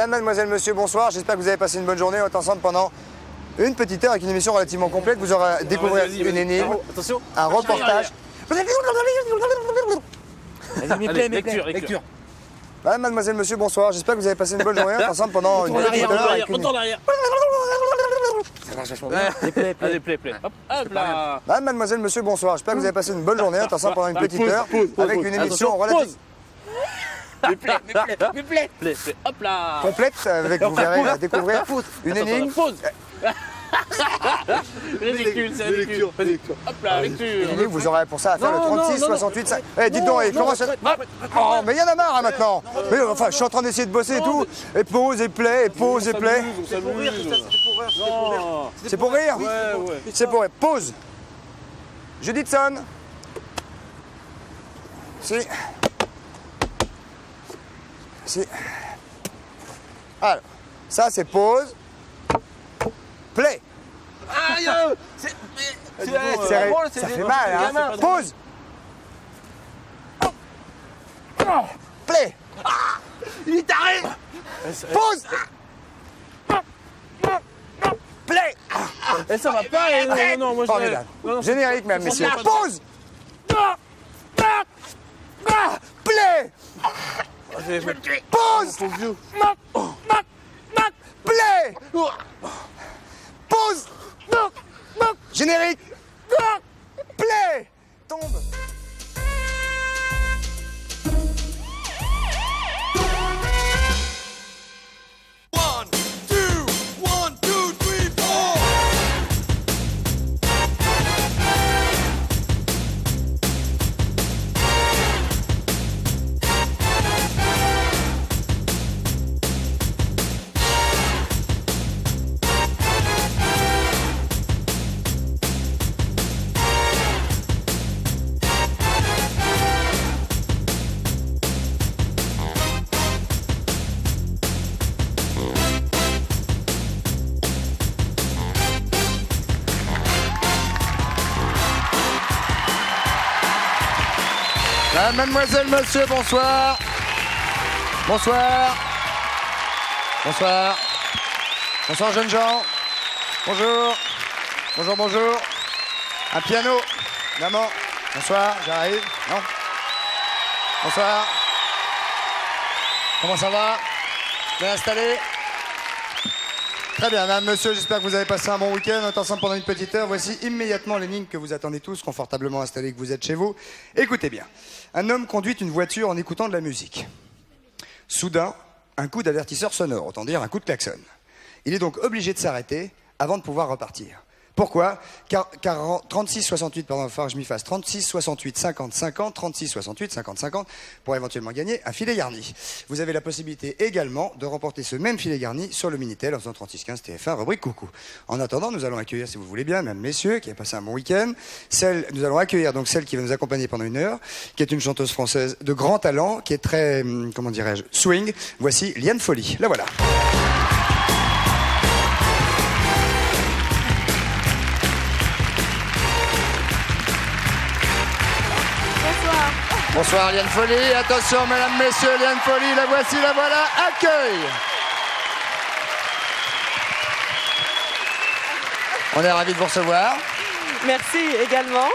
Madame, mademoiselle, monsieur, bonsoir. J'espère que vous avez passé une bonne journée. On est ensemble pendant une petite heure avec une émission relativement complète. Vous aurez découvert une énigme, un reportage. Allez, lecture. Madame, mademoiselle, monsieur, bonsoir. J'espère que vous avez passé une bonne journée. On est ensemble pendant une petite heure avec une... Retourne derrière. Ça marche vachement bien. Allez, play. Hop là. Madame, mademoiselle, monsieur, bonsoir. J'espère que vous avez passé une bonne journée. On est ensemble pendant une petite heure avec une émission relative... Play. Hop là. complète avec, vous verrez, à découvrir une énigme. Pause. Ridicule, c'est ridicule. Hop là, lecture. Une énigme, vous aurez pour ça à faire le 36, 68, 5. Eh, dites donc, et comment ça... Oh, mais il y en a marre, hein, maintenant. Mais enfin, je suis en train d'essayer de bosser et tout. Et pause, et play, et pause, et play. C'est pour rire. C'est pour rire. Pause. Judithson. Si. Alors, ça c'est pause. Play. Aïe. Ça fait mal, hein. Pause. Play. Il est taré. Pause. Play. Et ça va pas. Non, moi je... Formidable. Générique, mesdames, messieurs. Pause. Play. Pause. Play. Pause. Générique. Play. Tombe. Mademoiselle, monsieur, bonsoir. Bonsoir. Bonsoir. Bonsoir, jeunes gens. Bonjour. Bonjour. Un piano. Maman. Bonsoir, j'arrive. Non. Bonsoir. Comment ça va? Bien installé? Très bien, madame, monsieur, j'espère que vous avez passé un bon week-end. On est ensemble pendant une petite heure. Voici immédiatement l'énigme que vous attendez tous, confortablement installés que vous êtes chez vous. Écoutez bien. Un homme conduit une voiture en écoutant de la musique. Soudain, un coup d'avertisseur sonore, autant dire un coup de klaxon. Il est donc obligé de s'arrêter avant de pouvoir repartir. Pourquoi? Car 36, 68, pardon, il va falloir que je m'y fasse. 36, 68, 50, 50, 36, 68, 50, 50, pour éventuellement gagner un filet garni. Vous avez la possibilité également de remporter ce même filet garni sur le Minitel en faisant 3615 TF1, rubrique coucou. En attendant, nous allons accueillir, si vous voulez bien, mesdames, messieurs, qui a passé un bon week-end. Nous allons accueillir donc celle qui va nous accompagner pendant une heure, qui est une chanteuse française de grand talent, qui est très, comment dirais-je, swing. Voici Liane Folly. La voilà. Bonsoir Liane Folly, attention mesdames, messieurs, Liane Folly, la voici, la voilà, accueil. On est ravis de vous recevoir. Merci également.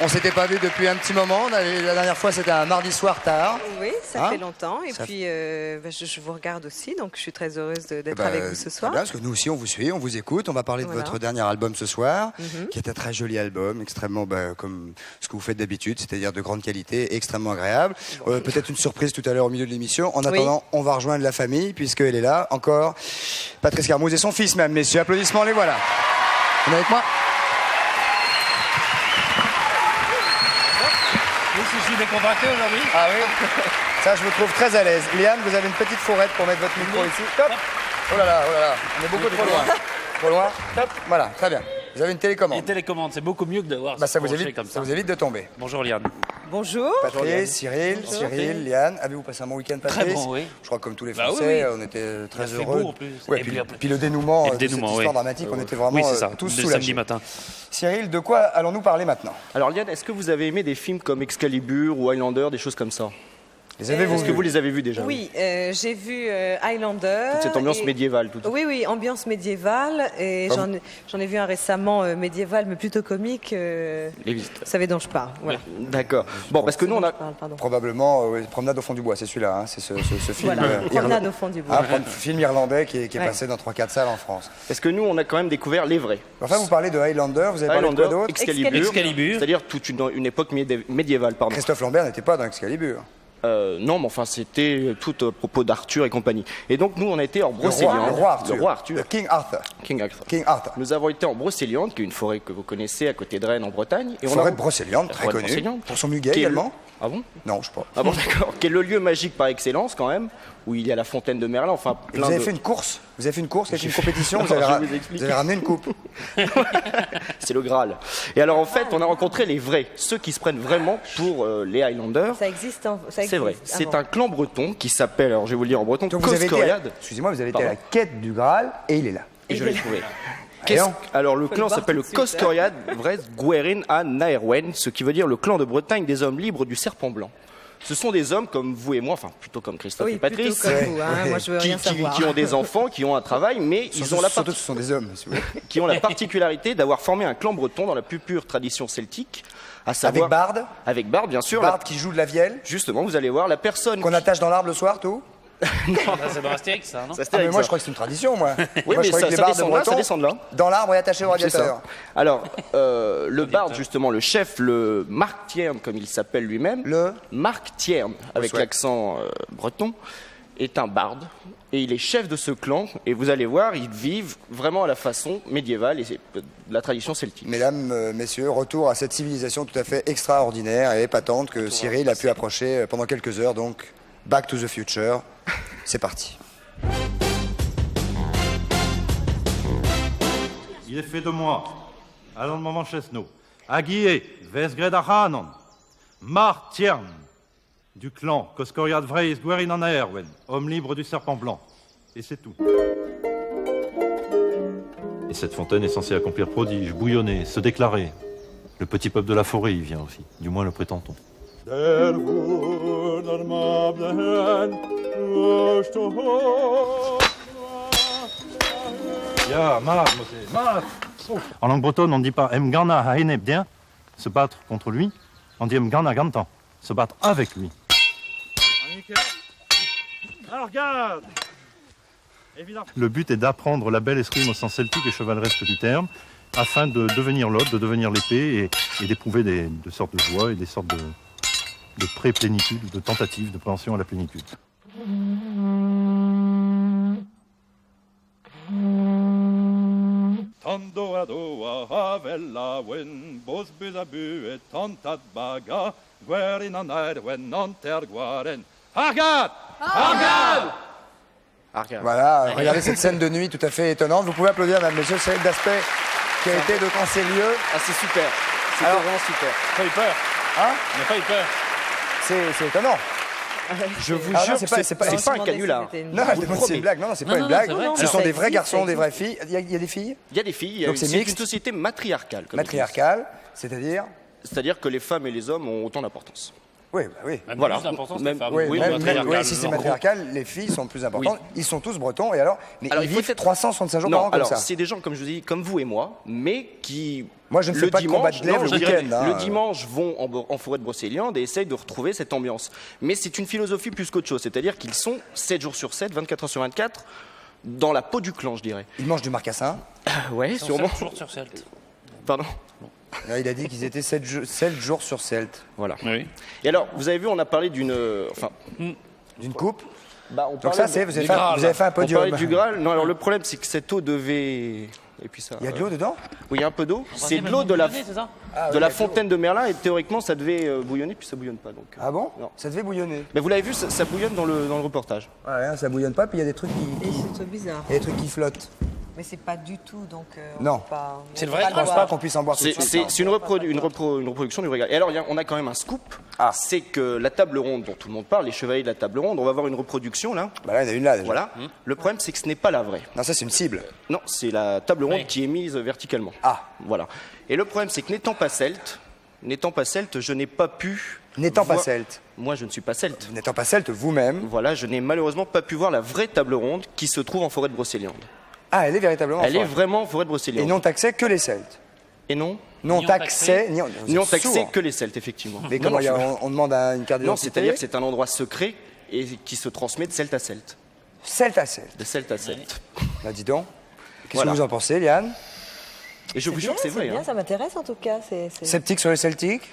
On s'était pas vu depuis un petit moment, la dernière fois c'était un mardi soir tard. Oui, ça fait longtemps et puis je vous regarde aussi, donc je suis très heureuse d'être avec vous ce soir. Bien, parce que nous aussi on vous suit, on vous écoute, on va parler de votre dernier album ce soir, qui est un très joli album, extrêmement comme ce que vous faites d'habitude, c'est-à-dire de grande qualité, extrêmement agréable. Peut-être une surprise tout à l'heure au milieu de l'émission. En attendant, on va rejoindre la famille, puisqu'elle est là, encore. Patrice Carmouze et son fils, mesdames, messieurs, applaudissements, les voilà. Vous êtes avec moi? Je suis décontracté aujourd'hui. Ah oui. Ça, je vous trouve très à l'aise. Liane, vous avez une petite fourrette pour mettre votre micro ici. Top. Oh là là, on est beaucoup trop loin. Trop loin. Top. Voilà, très bien. Vous avez une télécommande. Une télécommande, c'est beaucoup mieux que d'avoir ça vous évite, comme ça vous évite de tomber. Bonjour Liane. Bonjour. Patrice, Cyril, Liane. Avez-vous passé un bon week-end, Patrice? Très bon, oui. Je crois que comme tous les Français, on était très heureux. Beau, en plus. Ouais, puis le dénouement, de cette histoire dramatique, on était vraiment tous soulagés. Samedi matin. Cyril, de quoi allons-nous parler maintenant? Alors Liane, est-ce que vous avez aimé des films comme Excalibur ou Highlander, des choses comme ça? Les avez-vous Est-ce que vus vous les avez vus déjà? Oui, j'ai vu Highlander. Toute cette ambiance et- médiévale. Tout. Oui, oui, ambiance médiévale. Et j'en ai vu un récemment médiéval, mais plutôt comique. Les visiteurs. Vous savez dont je parle. Voilà. D'accord. Bon, parce que nous, on a... Pardon. Probablement Promenade au fond du bois, c'est celui-là, hein, c'est ce film. Voilà, Promenade au fond du bois. Film irlandais qui est Ouais. passé dans 3-4 salles en France. Parce que nous, on a quand même découvert les vrais. Enfin, vous parlez de Highlander, vous avez parlé de quoi Highlander, d'autre Excalibur, Excalibur. c'est-à-dire toute une époque médiévale, pardon. Christophe Lambert n'était pas dans Excalibur. Non, mais enfin, c'était tout à propos d'Arthur et compagnie. Et donc, nous, on a été en Brocéliande. Le roi Arthur. Le roi Arthur. King Arthur. King Arthur. King Arthur. Nous avons été en Brocéliande, qui est une forêt que vous connaissez à côté de Rennes, en Bretagne. Et Forêt a... de Brocéliande, très Forêt de connue. Brocéliande. Pour son muguet Qui est le- également. Ah bon? Non, je sais pas. Ah bon, d'accord. Qui est le lieu magique par excellence, quand même, où il y a la fontaine de Merlin, enfin, Et plein vous avez de... fait une course Vous avez fait une course avec une compétition Alors, vous avez, je vais vous expliquer. vous avez ramené une coupe. C'est le Graal. Et alors, en fait, on a rencontré les vrais, ceux qui se prennent vraiment pour les Highlanders. Ça existe. C'est vrai. C'est un clan breton qui s'appelle, alors je vais vous le dire en breton, Donc vous avez été, Coscoriade. excusez-moi, vous avez été à Pardon. la quête du Graal et il est là. Et je l'ai trouvé. Voyons. Alors le Faut clan le voir s'appelle le tout de suite, hein. Coscoriade Vres Gwerin à Naerwen, ce qui veut dire le clan de Bretagne des hommes libres du serpent blanc. Ce sont des hommes comme vous et moi, enfin plutôt comme Christophe Oui, et Patrice, plutôt comme vous. Hein. Ouais. Moi, je veux rien savoir. qui ont des enfants, qui ont un travail, mais ils ont Surtout, ce sont des hommes. si vous voulez. qui ont la particularité d'avoir formé un clan breton dans la plus pure tradition celtique, à savoir Avec Bard. Avec Bard, bien sûr. Bard qui joue de la vielle, Justement, vous allez voir la personne. qu'on attache dans l'arbre le soir, tout. C'est dans Astérix, ça, non? Ça, Ah, c'était mais avec moi, ça. je crois que c'est une tradition, moi. Oui, Moi, je mais croyais que les ça bardes de descend là, ça Breton, descend de là. dans l'arbre et attaché au C'est ça. radiateur. Alors, le barde, justement, le chef, le Marc Thierne, comme il s'appelle lui-même, Le Marc Thierne, avec souhaite. l'accent breton, est un barde. Et il est chef de ce clan. Et vous allez voir, ils vivent vraiment à la façon médiévale et c'est de la tradition celtique. Mesdames, messieurs, retour à cette civilisation tout à fait extraordinaire et épatante que Cyril a pu approcher pendant quelques heures. Donc, Back to the Future, c'est parti. Il est fait de moi, Alain de Manchesno, Aguié, Vesgredahanon, Martiern, du clan Coscoriad Vreis Guerin Aerwen, homme libre du serpent blanc. Et c'est tout. Et cette fontaine est censée accomplir prodige, bouillonner, se déclarer. Le petit peuple de la forêt y vient aussi, du moins le prétend-on. En langue bretonne, on ne dit pas Mgana Haene bien, se battre contre lui. On dit Mgana Gantan, se battre avec lui. Le but est d'apprendre la belle escrime au sens celtique et chevaleresque du terme, afin de devenir l'autre, de devenir l'épée et d'éprouver des sortes de joie et des sortes de pré-plénitude, de tentative de préhension à la plénitude. Tando adoa havella wen bos buzabu et tantat baga guerin anaerwen nanter guaren. Hargad! Hargad! Arcade. Voilà, regardez cette scène de nuit tout à fait étonnante. Vous pouvez applaudir, mesdames, messieurs, Cyril Daspey, qui a été dans ces lieux. Ah, c'est super. C'était Alors- vraiment super. Pas eu peur. Hein On n'a pas eu peur. C'est étonnant. Je vous Ah non, jure, c'est pas- c'est pas un canular. Non, je demande si c'est une blague. Non, non, c'est pas Non, une non, blague. c'est vrai. Ce Alors, sont ça des vrais existe, garçons, ça des vraies filles. Il y a des filles Il y a des filles. Donc c'est c'est mixte. une société matriarcale. comme ils matriarcales, c'est-à-dire. disent. C'est-à-dire que les femmes et les hommes ont autant d'importance. Oui, bah oui. Même Voilà. plus d'importance Même- des femmes. Oui, oui, même, matriarcal, oui, si c'est matriarcal, les filles sont plus importantes. Ils sont tous bretons et alors, mais Alors, ils il faut vivent être- 365 jours par an Non, comme alors ça. c'est des gens, comme je vous dis, comme vous et moi, mais qui. Moi, je ne fais le pas de combat de dimanche- glaive non, le je dirais, week-end, hein. Le dimanche vont en forêt de Brocéliande et essayent de retrouver cette ambiance. Mais c'est une philosophie plus qu'autre chose, c'est-à-dire qu'ils sont 7 jours sur 7, 24 heures sur 24, dans la peau du clan, je dirais. Ils mangent du marcassin. Ouais, Sur sûrement. Toujours sur Celte. Pardon. Là, il a dit qu'ils étaient 7 jours sur 7. Voilà. Oui. Et alors, vous avez vu, on a parlé d'une. Enfin. D'une coupe. On Donc parlait ça, de- c'est, vous avez du fait, Graal. vous avez fait un On podium. parlait du Graal. Non, alors le problème, c'est que cette eau devait. Et puis ça. Il y a de l'eau dedans Oui, il y a un peu d'eau. C'est de l'eau de la, C'est ça? Ah, de oui, la il y a fontaine de Merlin et théoriquement, ça devait bouillonner, puis ça bouillonne pas. Donc. Ah bon Non. Ça devait bouillonner. Mais vous l'avez vu, ça bouillonne dans le reportage. Ouais, hein, ça bouillonne pas, puis il y a des trucs qui, Et c'est tout bizarre. il y a des trucs qui flottent. Mais c'est pas du tout, donc. On Non. peut pas- C'est on le peut vrai pas Je pense boire. pas qu'on puisse en boire tout de C'est suite. une reproduction du vrai Graal. Et alors, on a quand même un scoop. Ah. C'est que la table ronde dont tout le monde parle, les chevaliers de la table ronde, on va avoir une reproduction là. Bah là, il y en a une là déjà. Voilà. Le problème, c'est que ce n'est pas la vraie. Non, ça, c'est une cible. Non, c'est la table ronde Oui. qui est mise verticalement. Ah. Voilà. Et le problème, c'est que n'étant pas celte, N'étant pas celte, je n'ai pas pu... N'étant pas voir- celte. Moi, je ne suis pas celte. N'étant pas celte vous-même. Voilà, je n'ai malheureusement pas pu voir la vraie table ronde qui se trouve en forêt de Brocéliande. Ah, elle est véritablement Elle est forte. vraiment en forêt de Et Brocéliande. n'ont accès que les celtes. Et non N'ont N'y ont accès... accès- Vous N'ont êtes accès sourd. que les celtes, effectivement. Mais Non, comment, non, il y a- on demande à une carte Non, d'identité. c'est-à-dire que c'est un endroit secret et qui se transmet de celte à celte. Celte à celte. De celte à celte. Bah dis donc. Qu'est-ce Voilà. que vous en pensez, Liane? Et je vous jure que c'est vrai. bien, hein. ça m'intéresse en tout cas. Sceptique sur les celtiques?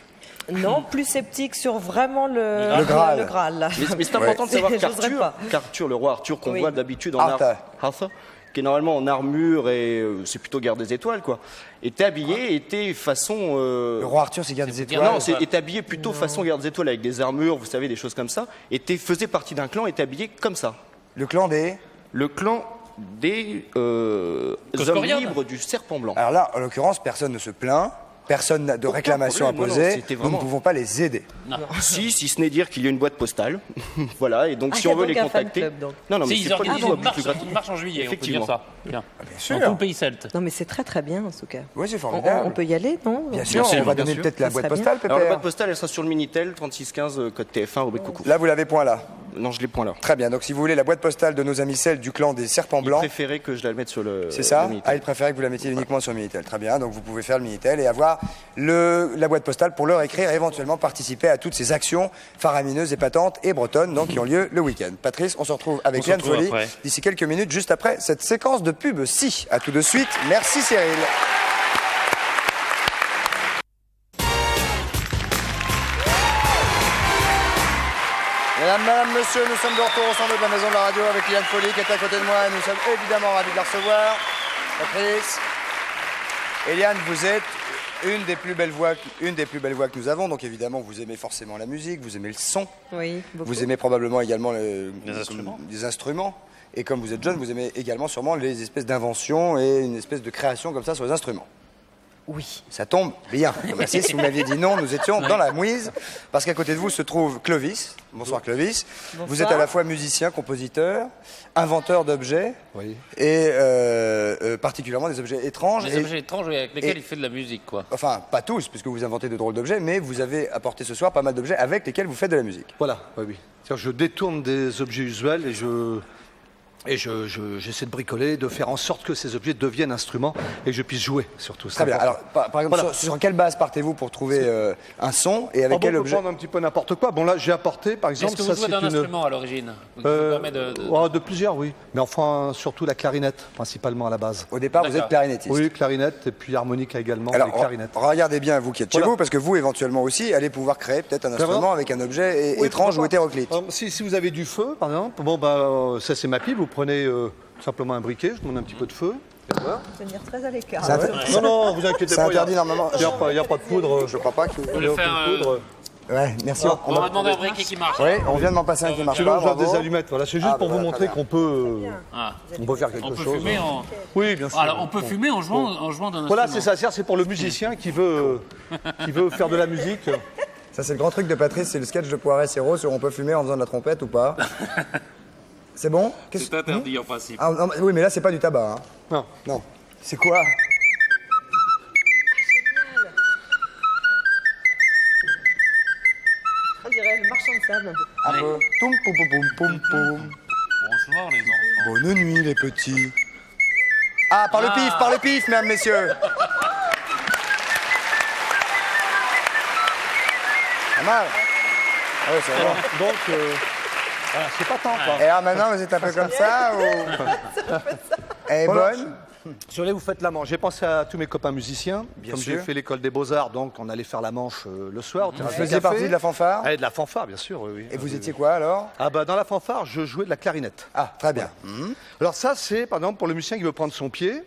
Non, plus sceptique sur vraiment le Graal. Le Graal là. Mais c'est important de savoir J'oserais pas. qu'Arthur, le roi Arthur, qu'on Oui. voit d'habitude en Arthur. Arthur, qui est normalement en armure et c'est plutôt garde des étoiles, quoi, était habillé, était façon. Le roi Arthur, c'est garde des dire- étoiles. Non, était habillé plutôt façon garde des étoiles avec des armures, vous savez, des choses comme ça. Faisait partie d'un clan, était habillé comme ça. Le clan des... Le clan des hommes Coscorion. libres du serpent blanc. Alors là, en l'occurrence, personne ne se plaint. Personne n'a de Aucun réclamation à problème, non, poser. non, c'était Nous ne vraiment- pouvons pas les aider. Si ce n'est dire qu'il y a une boîte postale. Voilà, et donc Ah, si il y a on veut donc les un fan contacter. club, donc. Non, non, mais Si, c'est ils pas du organisent tout à une but lucratif. marche en juillet, on peut dire Effectivement. ça. Bien. sûr. Dans tout le pays celte. Non mais c'est très très bien en tout cas. Oui, c'est On formidable. peut y aller, non? Bien sûr, sûr, on va bien donner sûr. peut-être la Ça boîte serait postale, Alors la Pépère. boîte postale, elle sera sur le Minitel, 3615 code TF1 au Coucou. Là, vous l'avez point là. Non, je l'ai point là. Très bien. Donc, si vous voulez la boîte postale de nos amis celles du clan des serpents Il blancs, préférait que je la mette sur le. c'est ça? le Minitel. Ah, il préférait que vous la mettiez uniquement sur le Minitel. Très bien. Donc, vous pouvez faire le Minitel et avoir la boîte postale pour leur écrire et éventuellement participer à toutes ces actions faramineuses, épatantes et bretonnes donc, qui ont lieu le week-end. Patrice, on se retrouve avec On se Liane retrouve Folly après. d'ici quelques minutes, juste après cette séquence de pub. Si, à tout de suite. Merci Cyril. Madame, monsieur, nous sommes de retour au centre de la maison de la radio avec Liane Folly qui est à côté de moi et nous sommes évidemment ravis de la recevoir. Patrice. Et Liane, vous êtes une des plus belles voix que nous avons, donc évidemment vous aimez forcément la musique, vous aimez le son, Oui, beaucoup. vous aimez probablement également instruments. des instruments, et comme vous êtes jeune, vous aimez également sûrement les espèces d'inventions et une espèce de création comme ça sur les instruments. Oui. Ça tombe bien. Merci. Si vous m'aviez dit non, nous étions dans la mouise. Parce qu'à côté de vous se trouve Clovis. Bonsoir Clovis. Vous êtes à la fois musicien, compositeur, inventeur d'objets. Oui. Et particulièrement des objets étranges. Des et- objets étranges avec lesquels et- il fait de la musique, quoi. Enfin, pas tous, puisque vous inventez de drôles d'objets, mais vous avez apporté ce soir pas mal d'objets avec lesquels vous faites de la musique. Voilà, oui, oui. C'est-à-dire, je détourne des objets usuels et j'essaie de bricoler, de faire en sorte que ces objets deviennent instruments et que je puisse jouer surtout. Très bien. Alors, par exemple, Voilà. sur quelle base partez-vous pour trouver un son et avec on quel peut objet prendre un petit peu n'importe quoi. Bon, là, j'ai apporté, par exemple, Est-ce que vous ça jouez c'est d'un une... instrument à l'origine qui vous permet de plusieurs, oui. Mais enfin, surtout la clarinette, principalement à la base. Au départ, vous êtes D'accord. clarinettiste. Oui, clarinette et puis harmonica également, Alors, les clarinettes. regardez bien, vous qui êtes chez Voilà. vous, parce que vous, éventuellement aussi, allez pouvoir créer peut-être un instrument vraiment avec un objet Oui, étrange ou pourquoi pas. hétéroclite. Si vous avez du feu, par exemple, bon, bah, ça c'est ma pipe, vous prenez simplement un briquet, je demande un petit peu de feu. Et voilà. Tenir très à l'écart. C'est inter- Non, non, vous inquiétez C'est pas. interdit normalement. Il n'y a pas de poudre. Je crois pas que. Il y a le aucune faire, poudre. Ouais, merci. On va demander un briquet qui marche. Oui, on vient de m'en passer un qui marche Sinon, pas. je dois bravo. des allumettes. Voilà, c'est juste Ah, pour bah, vous voilà, montrer très qu'on peut, Ah. on peut faire quelque On peut chose. fumer en... Oui, bien sûr. Alors, on peut fumer en jouant d'un Voilà, instrument. c'est ça. C'est pour le musicien qui veut faire de la musique. Ça, c'est le grand truc de Patrice, c'est le sketch de Poiret et Rose sur on peut fumer en faisant de la trompette ou pas. C'est bon? C'est interdit en principe. Ah, non, oui, mais là, c'est pas du tabac. Hein. Non. Non. C'est quoi? On dirait le marchand de sable. Un peu. Toum, poum, poum, poum, poum, poum. Bonsoir les enfants. Bonne nuit, les petits. Ah, par le pif, mesdames, messieurs. Pas mal. Ah ouais, c'est vraiment. Donc, voilà, c'est pas tant. quoi. Et alors maintenant, vous êtes un peu comme ça ou... Elle est Voilà. bonne? Sur les, vous faites la manche. J'ai pensé à tous mes copains musiciens. Bien Comme sûr. j'ai fait l'école des Beaux-Arts, donc on allait faire la manche le soir. Vous faisiez partie de la fanfare? Ah, de la fanfare, bien sûr, oui. oui. Et vous étiez quoi alors? Ah bah dans la fanfare, je jouais de la clarinette. Ah, très bien. Alors ça, c'est par exemple pour le musicien qui veut prendre son pied.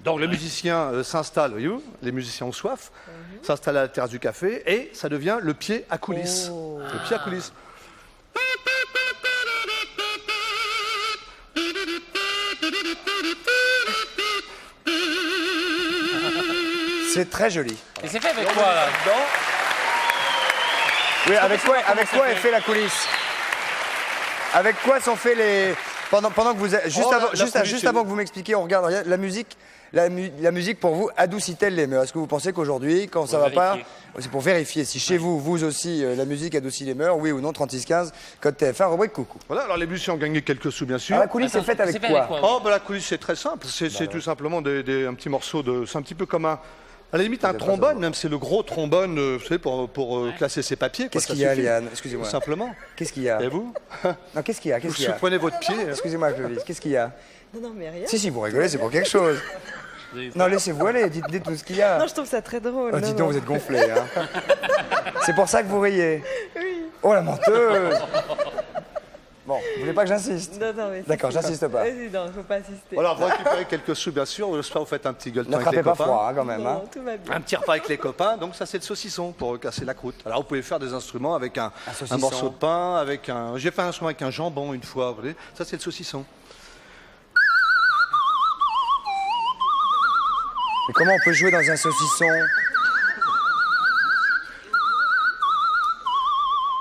Donc le musicien s'installe, voyez-vous, les musiciens ont soif, s'installe à la terrasse du café et ça devient le pied à coulisses. Le pied à coulisses. C'est très joli. Et c'est fait avec quoi, là? Oui, avec quoi est fait la coulisse? Avec quoi sont faits les... Pendant que vous... Juste, Oh, avant, la juste, coulisse, juste c'est- avant que vous m'expliquiez, on regarde la musique. La musique, pour vous, adoucit-elle les mœurs? Est-ce que vous pensez qu'aujourd'hui, quand ça va pas, vérifier. c'est pour vérifier si chez vous, vous aussi, la musique adoucit les mœurs, oui ou non, 3615, code TF1, rubrique coucou. Voilà, alors les musiciens ont gagné quelques sous, bien sûr. Alors, la coulisse est faite avec quoi? Oh, bah, la coulisse, c'est très simple. C'est tout simplement un petit morceau de. C'est un petit peu comme un. À la limite, un trombone, même c'est le gros trombone, vous savez, pour classer ses papiers. Qu'est-ce qu'il y a, Liane? Tout Excusez-moi. simplement. Qu'est-ce qu'il y a? Et vous? Non, qu'est-ce qu'il y a? Qu'est-ce qu'il y a? Vous prenez votre pied. Excusez-moi, Clovis, qu'est-ce qu'il y a? Non, mais rien. Si, vous rigolez, c'est pour quelque chose. Non, laissez-vous aller, dites tout ce qu'il y a. Non, je trouve ça très drôle. Oh, non, dis donc, non. vous êtes gonflé, hein. C'est pour ça que vous riez? Oui. Oh, la menteuse! Bon, vous voulez pas que j'insiste? Non, mais D'accord, j'insiste pas. Vas-y, non, faut pas insister. Voilà, vous récupérez quelques sous, bien sûr. Le soir, vous faites un petit gueuleton avec N'attrapez les pas copains. froid, hein, quand même. Hein. Non, tout va bien. Un petit repas avec les copains, donc ça c'est le saucisson pour casser la croûte. Alors vous pouvez faire des instruments avec un saucisson. morceau de pain, avec un. J'ai fait un instrument avec un jambon une fois, vous voyez. Ça c'est le saucisson. Mais comment on peut jouer dans un saucisson?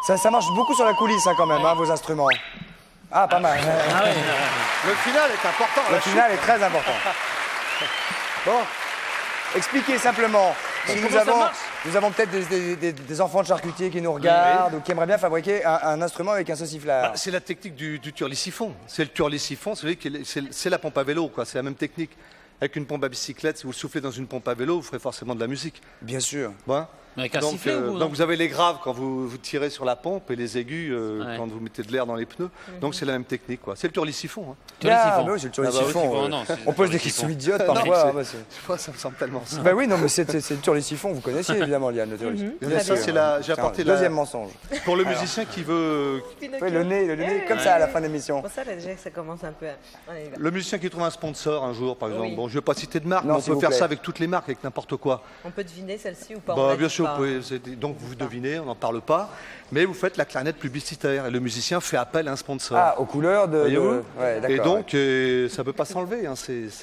Ça marche beaucoup sur la coulisse, hein, quand même, hein, vos instruments. Ah, pas mal. Ah ouais. Le final est important. Le final est très important. Bon, expliquez simplement. Si Comment ça marche nous avons peut-être des enfants de charcutiers qui nous regardent ou qui aimeraient bien fabriquer un instrument avec un sauciflard. C'est la technique du turlisiphon. C'est le turlisiphon, c'est la pompe à vélo, quoi. C'est la même technique. Avec une pompe à bicyclette, si vous le soufflez dans une pompe à vélo, vous ferez forcément de la musique. Bien sûr. Bon. Avec un Donc, sifflet ou non? donc vous avez les graves quand vous tirez sur la pompe et les aigus Ouais. quand vous mettez de l'air dans les pneus. Donc c'est la même technique, quoi. C'est le turlisiphon. Hein. Turlisiphon. Bah oui, c'est le Ah bah oui, turlisiphon. non, c'est On pose des turlisiphon. questions idiotes Non, parfois. c'est- hein, bah, c'est- Moi, ça me semble tellement ça. Bah oui, non, mais c'est le turlisiphon, vous connaissiez évidemment, Liane, le turlisiphon. Bien sûr, c'est j'ai apporté un deuxième mensonge. pour le musicien qui veut, Pinocchio. Oui, le nez, comme ça à la fin de l'émission. Bon, ça, là, déjà, ça commence un peu à... Allez, va. le musicien qui trouve un sponsor un jour, par exemple. Oui. Bon, je vais pas citer de marque, Non, mais on s'il peut vous faire plaît. ça avec toutes les marques, avec n'importe quoi. On peut deviner celle-ci ou pas? on Bah, la bien dit sûr, pas. donc vous devinez, on n'en parle pas, mais vous faites la clarinette publicitaire et le musicien fait appel à un sponsor. Ah, aux couleurs de. Voyez-vous Ouais, d'accord. Et donc, ça peut pas s'enlever. Hein.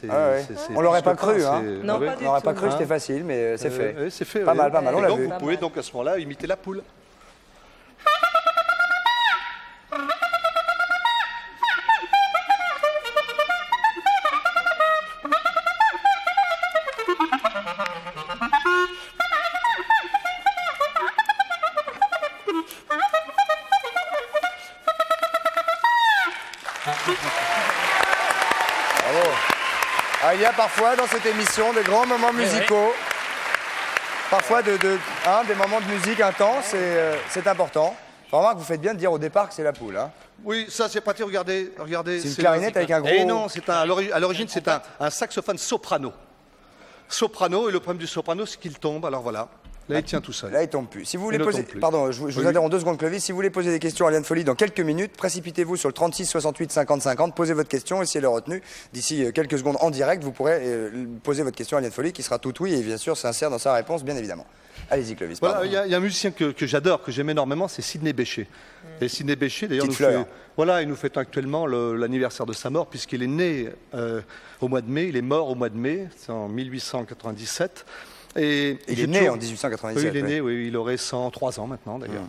Ah ouais. On l'aurait pas cru, hein. Non, Ah ouais. pas du On n'aurait pas tout. cru que c'était facile, mais c'est fait. Ouais, c'est fait. Pas ouais. mal, pas mal, on Et l'a donc, vu. vous Pas pouvez mal. donc à ce moment-là imiter la poule. Bravo. Ah, il y a parfois dans cette émission des grands moments musicaux. Parfois des moments de musique intenses et c'est important. Faut remarquer que vous faites bien de dire au départ que c'est la poule. Hein. Oui, ça c'est pratique. Regardez. C'est une clarinette avec un gros. Et non, à l'origine c'est un saxophone soprano. Soprano, et le problème du soprano c'est qu'il tombe. Alors voilà, là il tient tout seul. Là, il tombe plus. Si vous voulez Il ne poser, tombe plus. pardon, je vous Oui. interromps 2 secondes, Clovis. Si vous voulez poser des questions à Liane Folly dans quelques minutes, précipitez-vous sur le 36 68 50 50. Posez votre question, essayez de la retenue. D'ici quelques secondes en direct, vous pourrez poser votre question à Liane Folly, qui sera tout oui et bien sûr sincère dans sa réponse, bien évidemment. Allez-y, Clovis. Voilà, pardon. il y a un musicien que j'adore, que j'aime énormément, c'est Sidney Bechet. Et Sidney Bechet, d'ailleurs, Petite nous fleur. il nous fête actuellement l'anniversaire de sa mort, puisqu'il est né au mois de mai, il est mort au mois de mai, c'est en 1897. Et Il j'ai est né toujours- en 1897. Oui, il est oui. né, oui, il aurait 103 ans maintenant, d'ailleurs.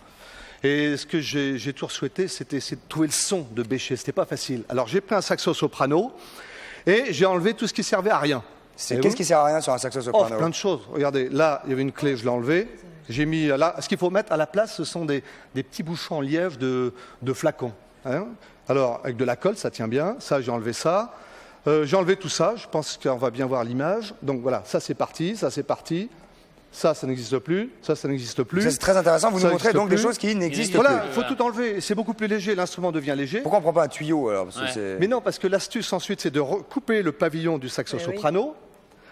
Et ce que j'ai toujours souhaité, c'est de trouver le son de Bechet. C'était pas facile. Alors j'ai pris un saxo soprano et j'ai enlevé tout ce qui servait à rien. Qu'est-ce qui sert à rien sur un saxo Oh, soprano? plein de choses. Regardez, là, il y avait une clé, je l'ai enlevée. J'ai mis là. Ce qu'il faut mettre à la place, ce sont des petits bouchons en liège de flacons. Hein. Alors, avec de la colle, ça tient bien. Ça, j'ai enlevé ça. J'ai enlevé tout ça. Je pense qu'on va bien voir l'image. Donc voilà, ça c'est parti, ça c'est parti. Ça n'existe plus. Ça n'existe plus. Ça, c'est très intéressant. Vous Ça nous montrez existe donc des plus. choses qui n'existent Voilà, plus. il faut tout enlever. C'est beaucoup plus léger. L'instrument devient léger. Pourquoi on prend pas un tuyau alors? Parce que Ouais. c'est- Mais non, parce que l'astuce ensuite, c'est de couper le pavillon du saxo Eh oui. soprano,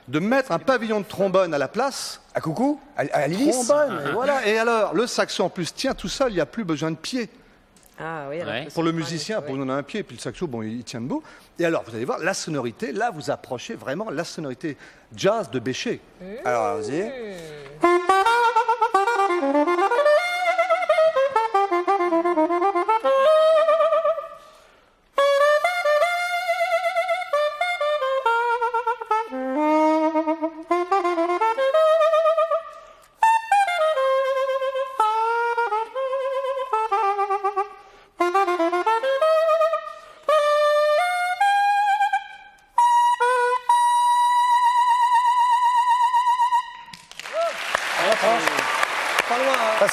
de mettre un pavillon de trombone à la place. À coucou? À l'hélice? Trombone, et voilà. Et alors, le saxo en plus tient tout seul, il n'y a plus besoin de pied. Ah oui, alors Ouais. que Pour le c'est pas musicien, du pour tout, nous on a un pied, et puis le saxo, bon, il tient debout. Et alors, vous allez voir, la sonorité, là, vous approchez vraiment la sonorité jazz de Bechet. Alors allons-y.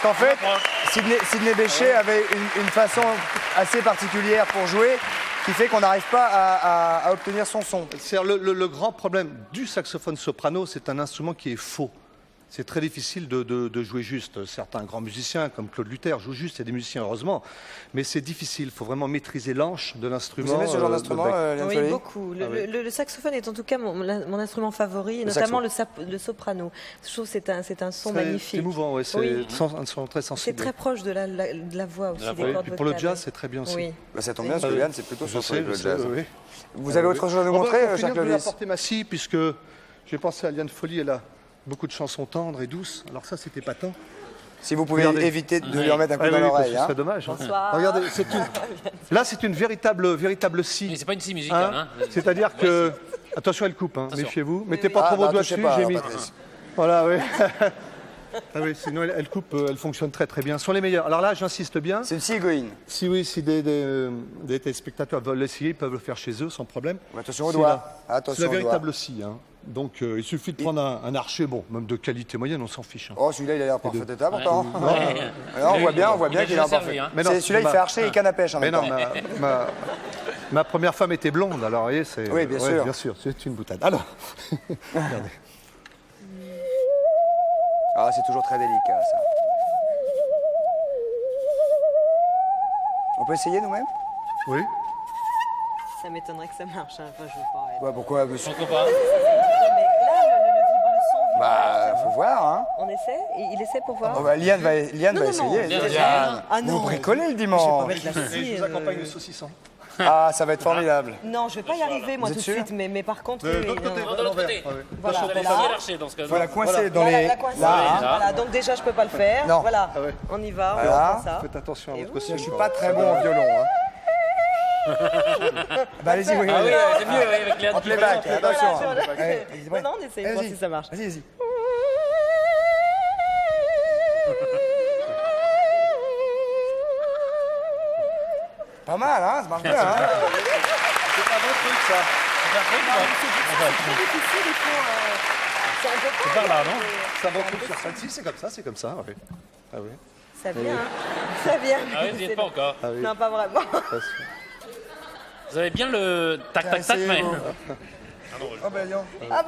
qu'en fait, Sidney Bechet avait une façon assez particulière pour jouer qui fait qu'on n'arrive pas à obtenir son son. Le grand problème du saxophone soprano, c'est un instrument qui est faux. C'est très difficile de jouer juste. Certains grands musiciens, comme Claude Luther, jouent juste. Il y a des musiciens, heureusement. Mais c'est difficile. Il faut vraiment maîtriser l'anche de l'instrument. Vous aimez ce genre d'instrument, Liane Oui, Folly? beaucoup. Le saxophone est en tout cas mon instrument favori, et notamment le soprano. Je trouve que c'est un son magnifique. C'est émouvant, ouais, c'est Oui. un son très sensible. C'est très proche de la voix aussi, des cordes Et puis pour le vocales. jazz, c'est très bien aussi. Oui. Bah, ça tombe bien, parce que Liane, c'est plutôt son truc, le jazz. Oui. Vous avez autre chose à nous montrer, Pour cher finir, je vais Clovis? apporter ma scie, puisque j'ai pensé à Liane Folly, elle a beaucoup de chansons tendres et douces. Alors ça, c'était pas tant. Si vous pouvez Regardez. éviter de lui remettre un coup Ah dans oui, parce que l'oreille. ce Hein. serait dommage. hein. Bonsoir. Regardez, là, c'est une véritable scie. Mais c'est pas une scie musicale. Hein, Hein. c'est-à-dire que... Attention, elle coupe, hein, Attention. méfiez-vous. Mettez pas Ah, trop vos bah, doigts touchez dessus, pas, j'ai mis... Patrice. Voilà, oui. Ah oui, sinon elle coupe, elle fonctionne très très bien. Ce sont les meilleurs. Alors là, j'insiste bien. C'est une scie égoïne. Si oui, si des téléspectateurs veulent l'essayer, ils peuvent le faire chez eux sans problème. Attention aux C'est doigts. la- C'est Attention la aux doigts. véritable scie. Hein. Donc il suffit de prendre un archer, bon, même de qualité moyenne, on s'en fiche. Hein. Oh, celui-là, il a l'air parfait état pourtant. Ouais. Alors, on voit bien Il a qu'il est en déjà parfait. servi, hein. Mais non, C'est celui-là, il ma- fait archer et canne à pêche en Mais même non, temps. ma première femme était blonde, alors vous voyez, c'est... Oui, bien sûr. Bien sûr, c'est une boutade. Alors, regardez. Ah, c'est toujours très délicat, ça. On peut essayer nous-mêmes? Oui. Ça m'étonnerait que ça marche. Hein. Enfin, je veux pas. Ouais, pourquoi monsieur? Pourquoi pas? Mais là, le son. Bah, faut voir, hein. On essaie? Il essaie pour voir? Oh, bah, Liane va Non, non, essayer. Liane, Liane, Ah non. vous bricolez le Je vais pas dimanche. mettre la scie. Et je vous accompagne de saucisson. Ah, ça va être formidable. Non, je vais pas y arriver moi Vous tout êtes de sûr suite, mais par contre. De oui, l'autre non. côté, Non, de l'autre côté. Voilà, Vous allez voilà. essayer l'archer dans ce cas. Faut la coincer dans Voilà, les. la coincer. Là, hein. Voilà, donc déjà je peux pas le faire. Non. Voilà, Ah ouais. on y va, Voilà. on fait ça. Faites attention à Et votre vous costume. Je suis pas très bon en violon, hein. Bah, allez-y, oui. Ah oui, allez. c'est mieux avec les En playback, attention. Voilà, Allez, Non, non, on essaye, voir Vas-y. si ça marche. Vas-y, vas-y. Pas mal, hein? Ça marche bien, hein? C'est pas bon truc, ça. C'est difficile, il faut. C'est un peu C'est par là, non? C'est un bon truc sur celle-ci, c'est comme ça, oui. Ah oui. Ça vient, hein. Ça vient. Ah oui, vous n'y êtes pas encore. Ah oui. Non, pas vraiment. Vous avez bien le tac-tac-tac, mais... Essayez-vous. Oh, ben, non.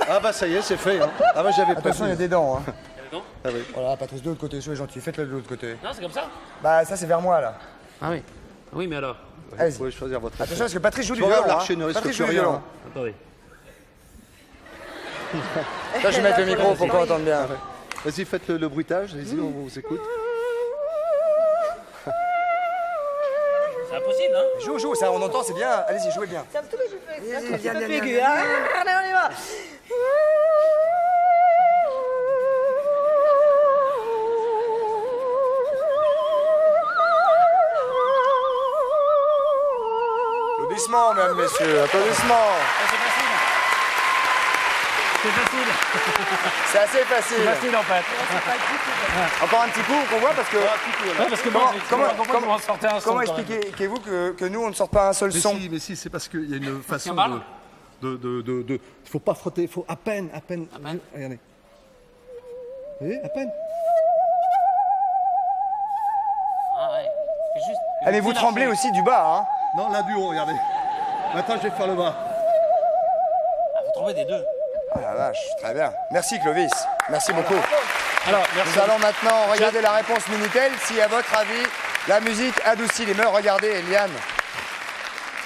Ah bah ça y est, c'est fait. Hein. Ah bah j'avais pas Attention, il y a vu. des dents, hein. Non, Ah oui. Voilà, Patrice, de l'autre côté, soyez gentil, faites-le de l'autre côté. c'est comme ça? Bah, ça, c'est vers moi, là. Ah oui. Oui, mais alors? Vous Allez-y. pouvez choisir votre Attention, parce que Patrice joue du Bon, violon. l'archer ne Hein. risque Patrice plus joue du rien, violon. hein. Attendez. Là, je vais mettre le micro pour qu'on entende bien. Vas-y, faites le bruitage, allez-y, on vous écoute. C'est impossible, hein? Joue, ça, on entend, c'est bien. Allez-y, jouez bien. C'est un tout petit peu, un tout petit viens, peu viens, aigu. viens. Ah, allez, on y va. Applaudissements, mesdames, messieurs, applaudissements. C'est facile. C'est facile. C'est assez facile. C'est facile, en fait. Encore un petit coup qu'on voit parce que. Ouais, parce que Comment- moi, je comment- comprends pas comment sortir un son, Comment quand même. expliquez-vous que nous, on ne sort pas un seul son? Mais si, c'est parce qu'il y a une façon mal Il faut pas frotter, il faut à peine. peine. Regardez. Vous voyez, à peine. Ah ouais. C'est juste... Ah, mais vous tremblez aussi du bas, hein? Non, là du haut, regardez. Maintenant, je vais faire le bas. Faut trouver des deux. Ah la vache, très bien. Merci Clovis, merci beaucoup. Alors, merci. Nous allons maintenant regarder la réponse Minitel. Si à votre avis, la musique adoucit les mœurs, regardez Eliane.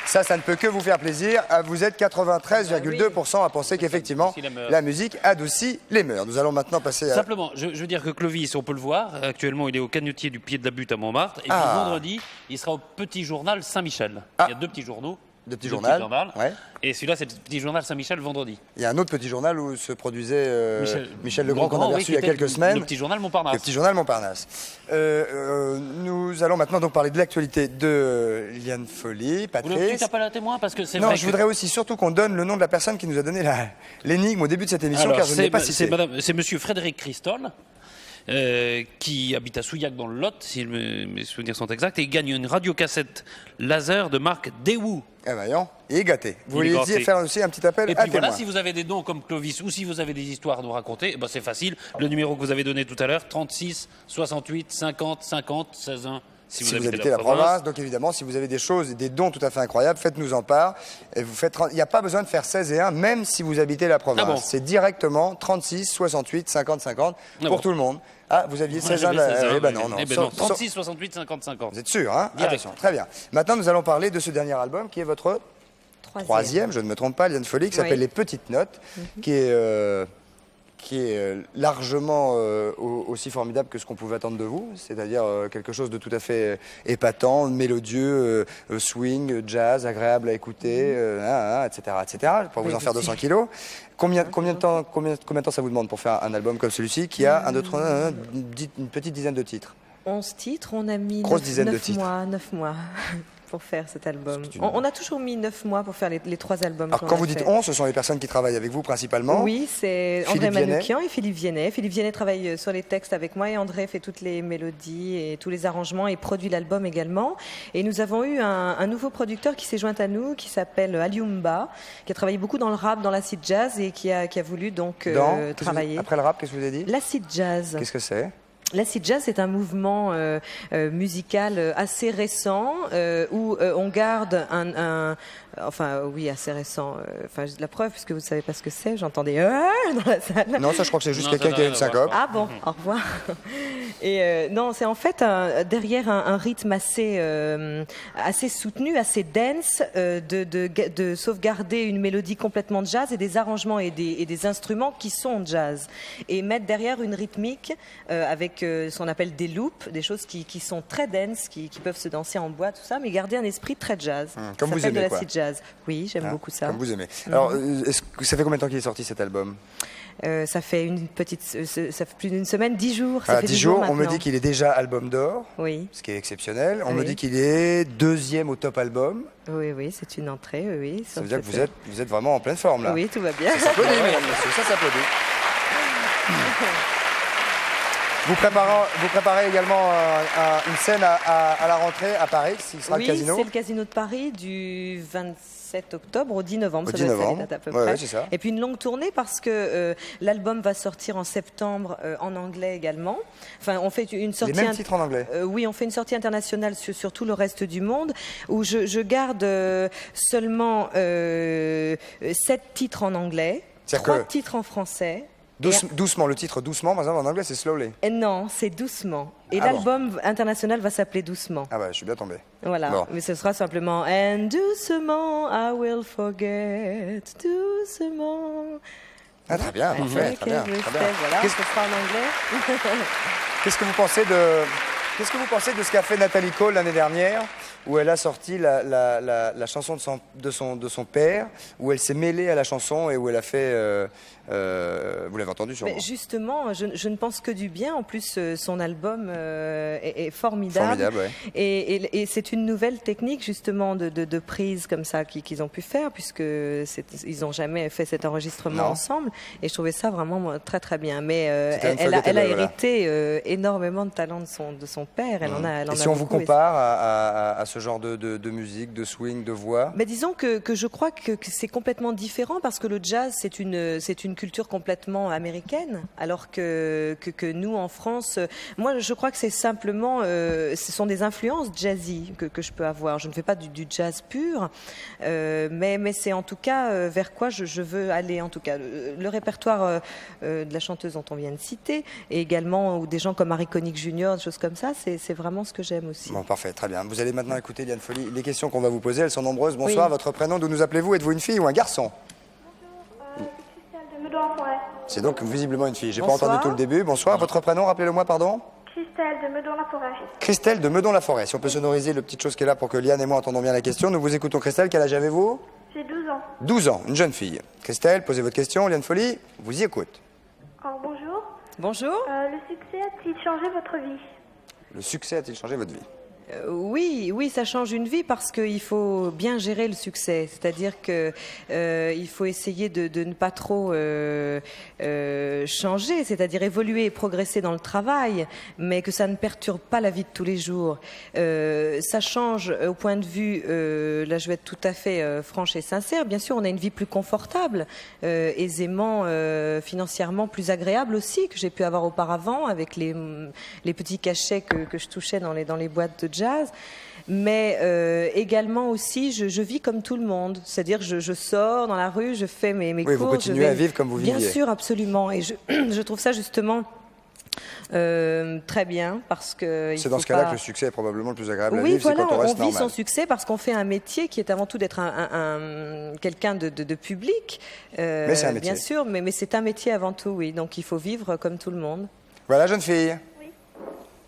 Ça ne peut que vous faire plaisir. Vous êtes 93,2% à penser qu'effectivement, Adoucit les mœurs. la musique adoucit les mœurs. Nous allons maintenant passer à... Simplement, je veux dire que Clovis, on peut le voir, actuellement il est au canotier du Pied de la Butte à Montmartre, et puis Ah. vendredi, il sera au Petit Journal Saint-Michel. Ah. Il y a deux petits journaux. De Petit Deux Journal. Ouais. Et celui-là, c'est le Petit Journal Saint-Michel vendredi. Il y a un autre petit journal où se produisait Michel Legrand qu'on a oui, reçu qui il y a était quelques semaines. Le Petit Journal Montparnasse. Le petit journal Montparnasse. Nous allons maintenant donc parler de l'actualité de Liane Folly, Vous voulez que tu Patrice. t'appelles à témoin parce que c'est Non, vrai je que- voudrais aussi surtout qu'on donne le nom de la personne qui nous a donné l'énigme au début de cette émission, Alors, car je ne l'ai pas c'est cité. c'est monsieur Frédéric Christol, qui habite à Souillac dans le Lot, si mes souvenirs sont exacts, et il gagne une radiocassette laser de marque Daewoo. Eh ben, voyons, il est gâté. Vous Il est voulez gâté. faire aussi un petit appel Et à puis voilà, témoins. si vous avez des dons comme Clovis ou si vous avez des histoires à nous raconter, eh ben c'est facile. Le numéro que vous avez donné tout à l'heure, 36 68 50 50 16 1. Si vous habitez la province, donc évidemment, si vous avez des choses et des dons tout à fait incroyables, faites-nous en part. Et vous faites, il n'y a pas besoin de faire 16 et 1, même si vous habitez la province. Ah bon. C'est directement 36, 68, 50, 50 pour bon. tout le monde. Ah, vous aviez 16 1 16 1, eh ben non, non. Eh ben non. 36 68 50 50. Vous êtes sûr, hein? Direct. Attention, très bien. Maintenant, nous allons parler de ce dernier album qui est votre troisième, je ne me trompe pas, Liane Folly, qui s'appelle Oui. Les Petites Notes, qui est largement aussi formidable que ce qu'on pouvait attendre de vous, c'est-à-dire quelque chose de tout à fait épatant, mélodieux, swing, jazz, agréable à écouter, etc., etc. Je pourrais vous en faire 200 kilos. Combien de temps ça vous demande pour faire un album comme celui-ci qui a une petite dizaine de titres? 11 titres, on a mis Grosse dizaine de titres. 9 mois pour faire cet album. C'est une- On a toujours mis 9 mois pour faire les 3 albums. Alors qu'on quand a vous dites fait. on, ce sont les personnes qui travaillent avec vous principalement. Oui, c'est Philippe André Viennet. Manoukian et Philippe Viennet. Philippe Viennet travaille sur les textes avec moi et André fait toutes les mélodies et tous les arrangements et produit l'album également. Et nous avons eu un nouveau producteur qui s'est joint à nous, qui s'appelle Aliumba, qui a travaillé beaucoup dans le rap, dans l'acid jazz et qui a voulu donc travailler. Après le rap, qu'est-ce que vous avez dit? L'acid jazz. Qu'est-ce que c'est? L'acid jazz est un mouvement musical assez récent où on garde enfin oui, assez récent. Enfin, la preuve, puisque vous ne savez pas ce que c'est, j'entends des dans la salle. Non, ça, je crois que c'est juste Non, quelqu'un ça qui a n'a une rien à voir. syncope. Ah bon, au revoir. Et non, c'est en fait derrière un rythme assez soutenu, assez dense, de sauvegarder une mélodie complètement jazz et des arrangements et des instruments qui sont jazz. Et mettre derrière une rythmique avec ce qu'on appelle des loops, des choses qui sont très denses, qui peuvent se danser en bois, tout ça, mais garder un esprit très jazz. Comme Ça vous s'appelle aimez, de quoi. l'acid jazz. Oui, j'aime beaucoup ça. Comme vous aimez. Alors, ça fait combien de temps qu'il est sorti cet album? Ça fait ça fait plus d'une semaine, 10 jours. Ça Ah, fait 10 jours, on me maintenant. dit qu'il est déjà album d'or, Oui. ce qui est exceptionnel. On me Oui. dit qu'il est deuxième au top album. Oui, oui, c'est une entrée, oui. Ça veut dire que vous êtes vraiment en pleine forme, là. Oui, tout va bien. Ça s'applaudit, mesdames, messieurs, ça s'applaudit. Vous préparez également une scène à la rentrée à Paris, qui sera Oui, le casino. c'est le Casino de Paris du 27 octobre au 10 novembre. Au ça 10 doit être ça, les novembre. dates à peu Ouais, près. ouais, c'est ça. Et puis une longue tournée parce que l'album va sortir en septembre en anglais également. Enfin, on fait une sortie. Les mêmes titres en anglais. Oui, on fait une sortie internationale sur tout le reste du monde où je garde seulement 7 titres en anglais, C'est-à-dire 3 que- titres en français. Doucement, le titre doucement, par exemple, en anglais, c'est slowly. Et non, c'est doucement. Et Ah bon. l'album international va s'appeler Doucement. Ah bah, je suis bien tombé. Voilà, Bon. mais ce sera simplement And doucement, I will forget, doucement. Ah, très bien, parfait, très bien. Ok, Très bien. voilà, Qu'est-ce ce sera en anglais. qu'est-ce que vous pensez de ce qu'a fait Nathalie Cole l'année dernière, où elle a sorti la chanson de son père, où elle s'est mêlée à la chanson et où elle a fait... vous l'avez entendu sûrement. Mais justement, je ne pense que du bien. En plus, son album est formidable. Formidable, ouais. Et c'est une nouvelle technique justement de prise comme ça qu'ils ont pu faire, puisque ils n'ont jamais fait cet enregistrement Non. ensemble. Et je trouvais ça vraiment moi, très très bien. Mais C'était elle a unforgettable, voilà. hérité énormément de talent de son père. Elle en a. Elle en Et a si on vous beaucoup. compare à ce genre de musique, de swing, de voix, Mais disons que je crois que c'est complètement différent parce que le jazz c'est une culture complètement américaine, alors que nous en France, moi je crois que c'est simplement, ce sont des influences jazzy que je peux avoir. Je ne fais pas du jazz pur, mais c'est en tout cas vers quoi je veux aller. En tout cas, le répertoire de la chanteuse dont on vient de citer, et également ou des gens comme Harry Connick Jr., des choses comme ça, c'est vraiment ce que j'aime aussi. bon, parfait, très bien. Vous allez maintenant écouter Liane Folly. Les questions qu'on va vous poser, elles sont nombreuses. Bonsoir, Oui. votre prénom, d'où nous appelez-vous? Êtes-vous une fille ou un garçon? Christelle de Meudon-la-Forêt. C'est donc visiblement une fille. J'ai pas Bonsoir. entendu tout le début. Bonsoir, votre prénom, rappelez-le-moi, pardon? Christelle de Meudon-la-Forêt. Christelle de Meudon-la-Forêt. Si on peut sonoriser le petite chose qui est là pour que Liane et moi entendons bien la question. Nous vous écoutons, Christelle. Quel âge avez-vous? J'ai 12 ans. 12 ans, une jeune fille. Christelle, posez votre question. Liane Folly vous y écoute. Alors bonjour. Bonjour. Le succès a-t-il changé votre vie? Le succès a-t-il changé votre vie? Oui, oui, ça change une vie parce qu'il faut bien gérer le succès. C'est-à-dire que il faut essayer de ne pas trop changer, c'est-à-dire évoluer et progresser dans le travail, mais que ça ne perturbe pas la vie de tous les jours. Ça change au point de vue, là je vais être tout à fait franche et sincère, bien sûr on a une vie plus confortable, aisément, financièrement plus agréable aussi que j'ai pu avoir auparavant avec les petits cachets que je touchais dans les boîtes de jazz. Mais également aussi, je vis comme tout le monde. C'est-à-dire, je sors dans la rue, je fais mes Oui, courses. vous continuez à vivre comme vous viviez. Bien sûr, absolument. Et je trouve ça justement très bien parce que. C'est dans ce cas-là que le succès est probablement le plus agréable à oui, vivre, voilà, c'est quand on on reste vit normal. son succès parce qu'on fait un métier qui est avant tout d'être quelqu'un de public. Mais c'est un métier. Bien sûr, mais c'est un métier avant tout, oui. Donc il faut vivre comme tout le monde. Voilà, jeune fille. Oui.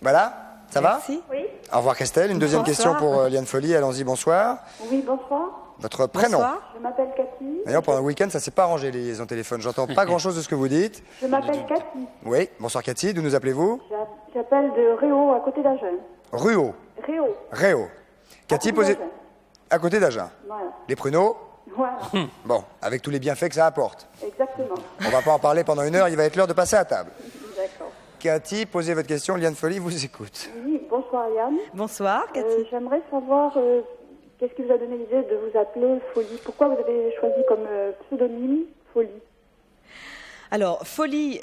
Voilà, ça Merci. Oui. va? Au revoir Christelle. Une deuxième Bonsoir. question pour Liane Folly. Allons-y, bonsoir. Oui, bonsoir. Votre prénom? Bonsoir. Je m'appelle Cathy. D'ailleurs, pendant le week-end, ça s'est pas arrangé les liaisons téléphone. J'entends pas grand-chose de ce que vous dites. Je m'appelle Cathy. Oui, bonsoir Cathy. D'où nous appelez-vous? J'appelle de Réau, à côté d'Agen. Ruau. Réau. Réau. Cathy, posez... À côté d'Agen. Voilà. Les pruneaux? Voilà. Bon, avec tous les bienfaits que ça apporte. Exactement. On va pas en parler pendant 1 heure, il va être l'heure de passer à table. D'accord. Cathy, posez votre question. Liane Folly vous écoute. Oui, bonsoir Yann. Bonsoir, Cathy. J'aimerais savoir qu'est-ce qui vous a donné l'idée de vous appeler Folie. Pourquoi vous avez choisi comme pseudonyme Folie? Alors, Folie,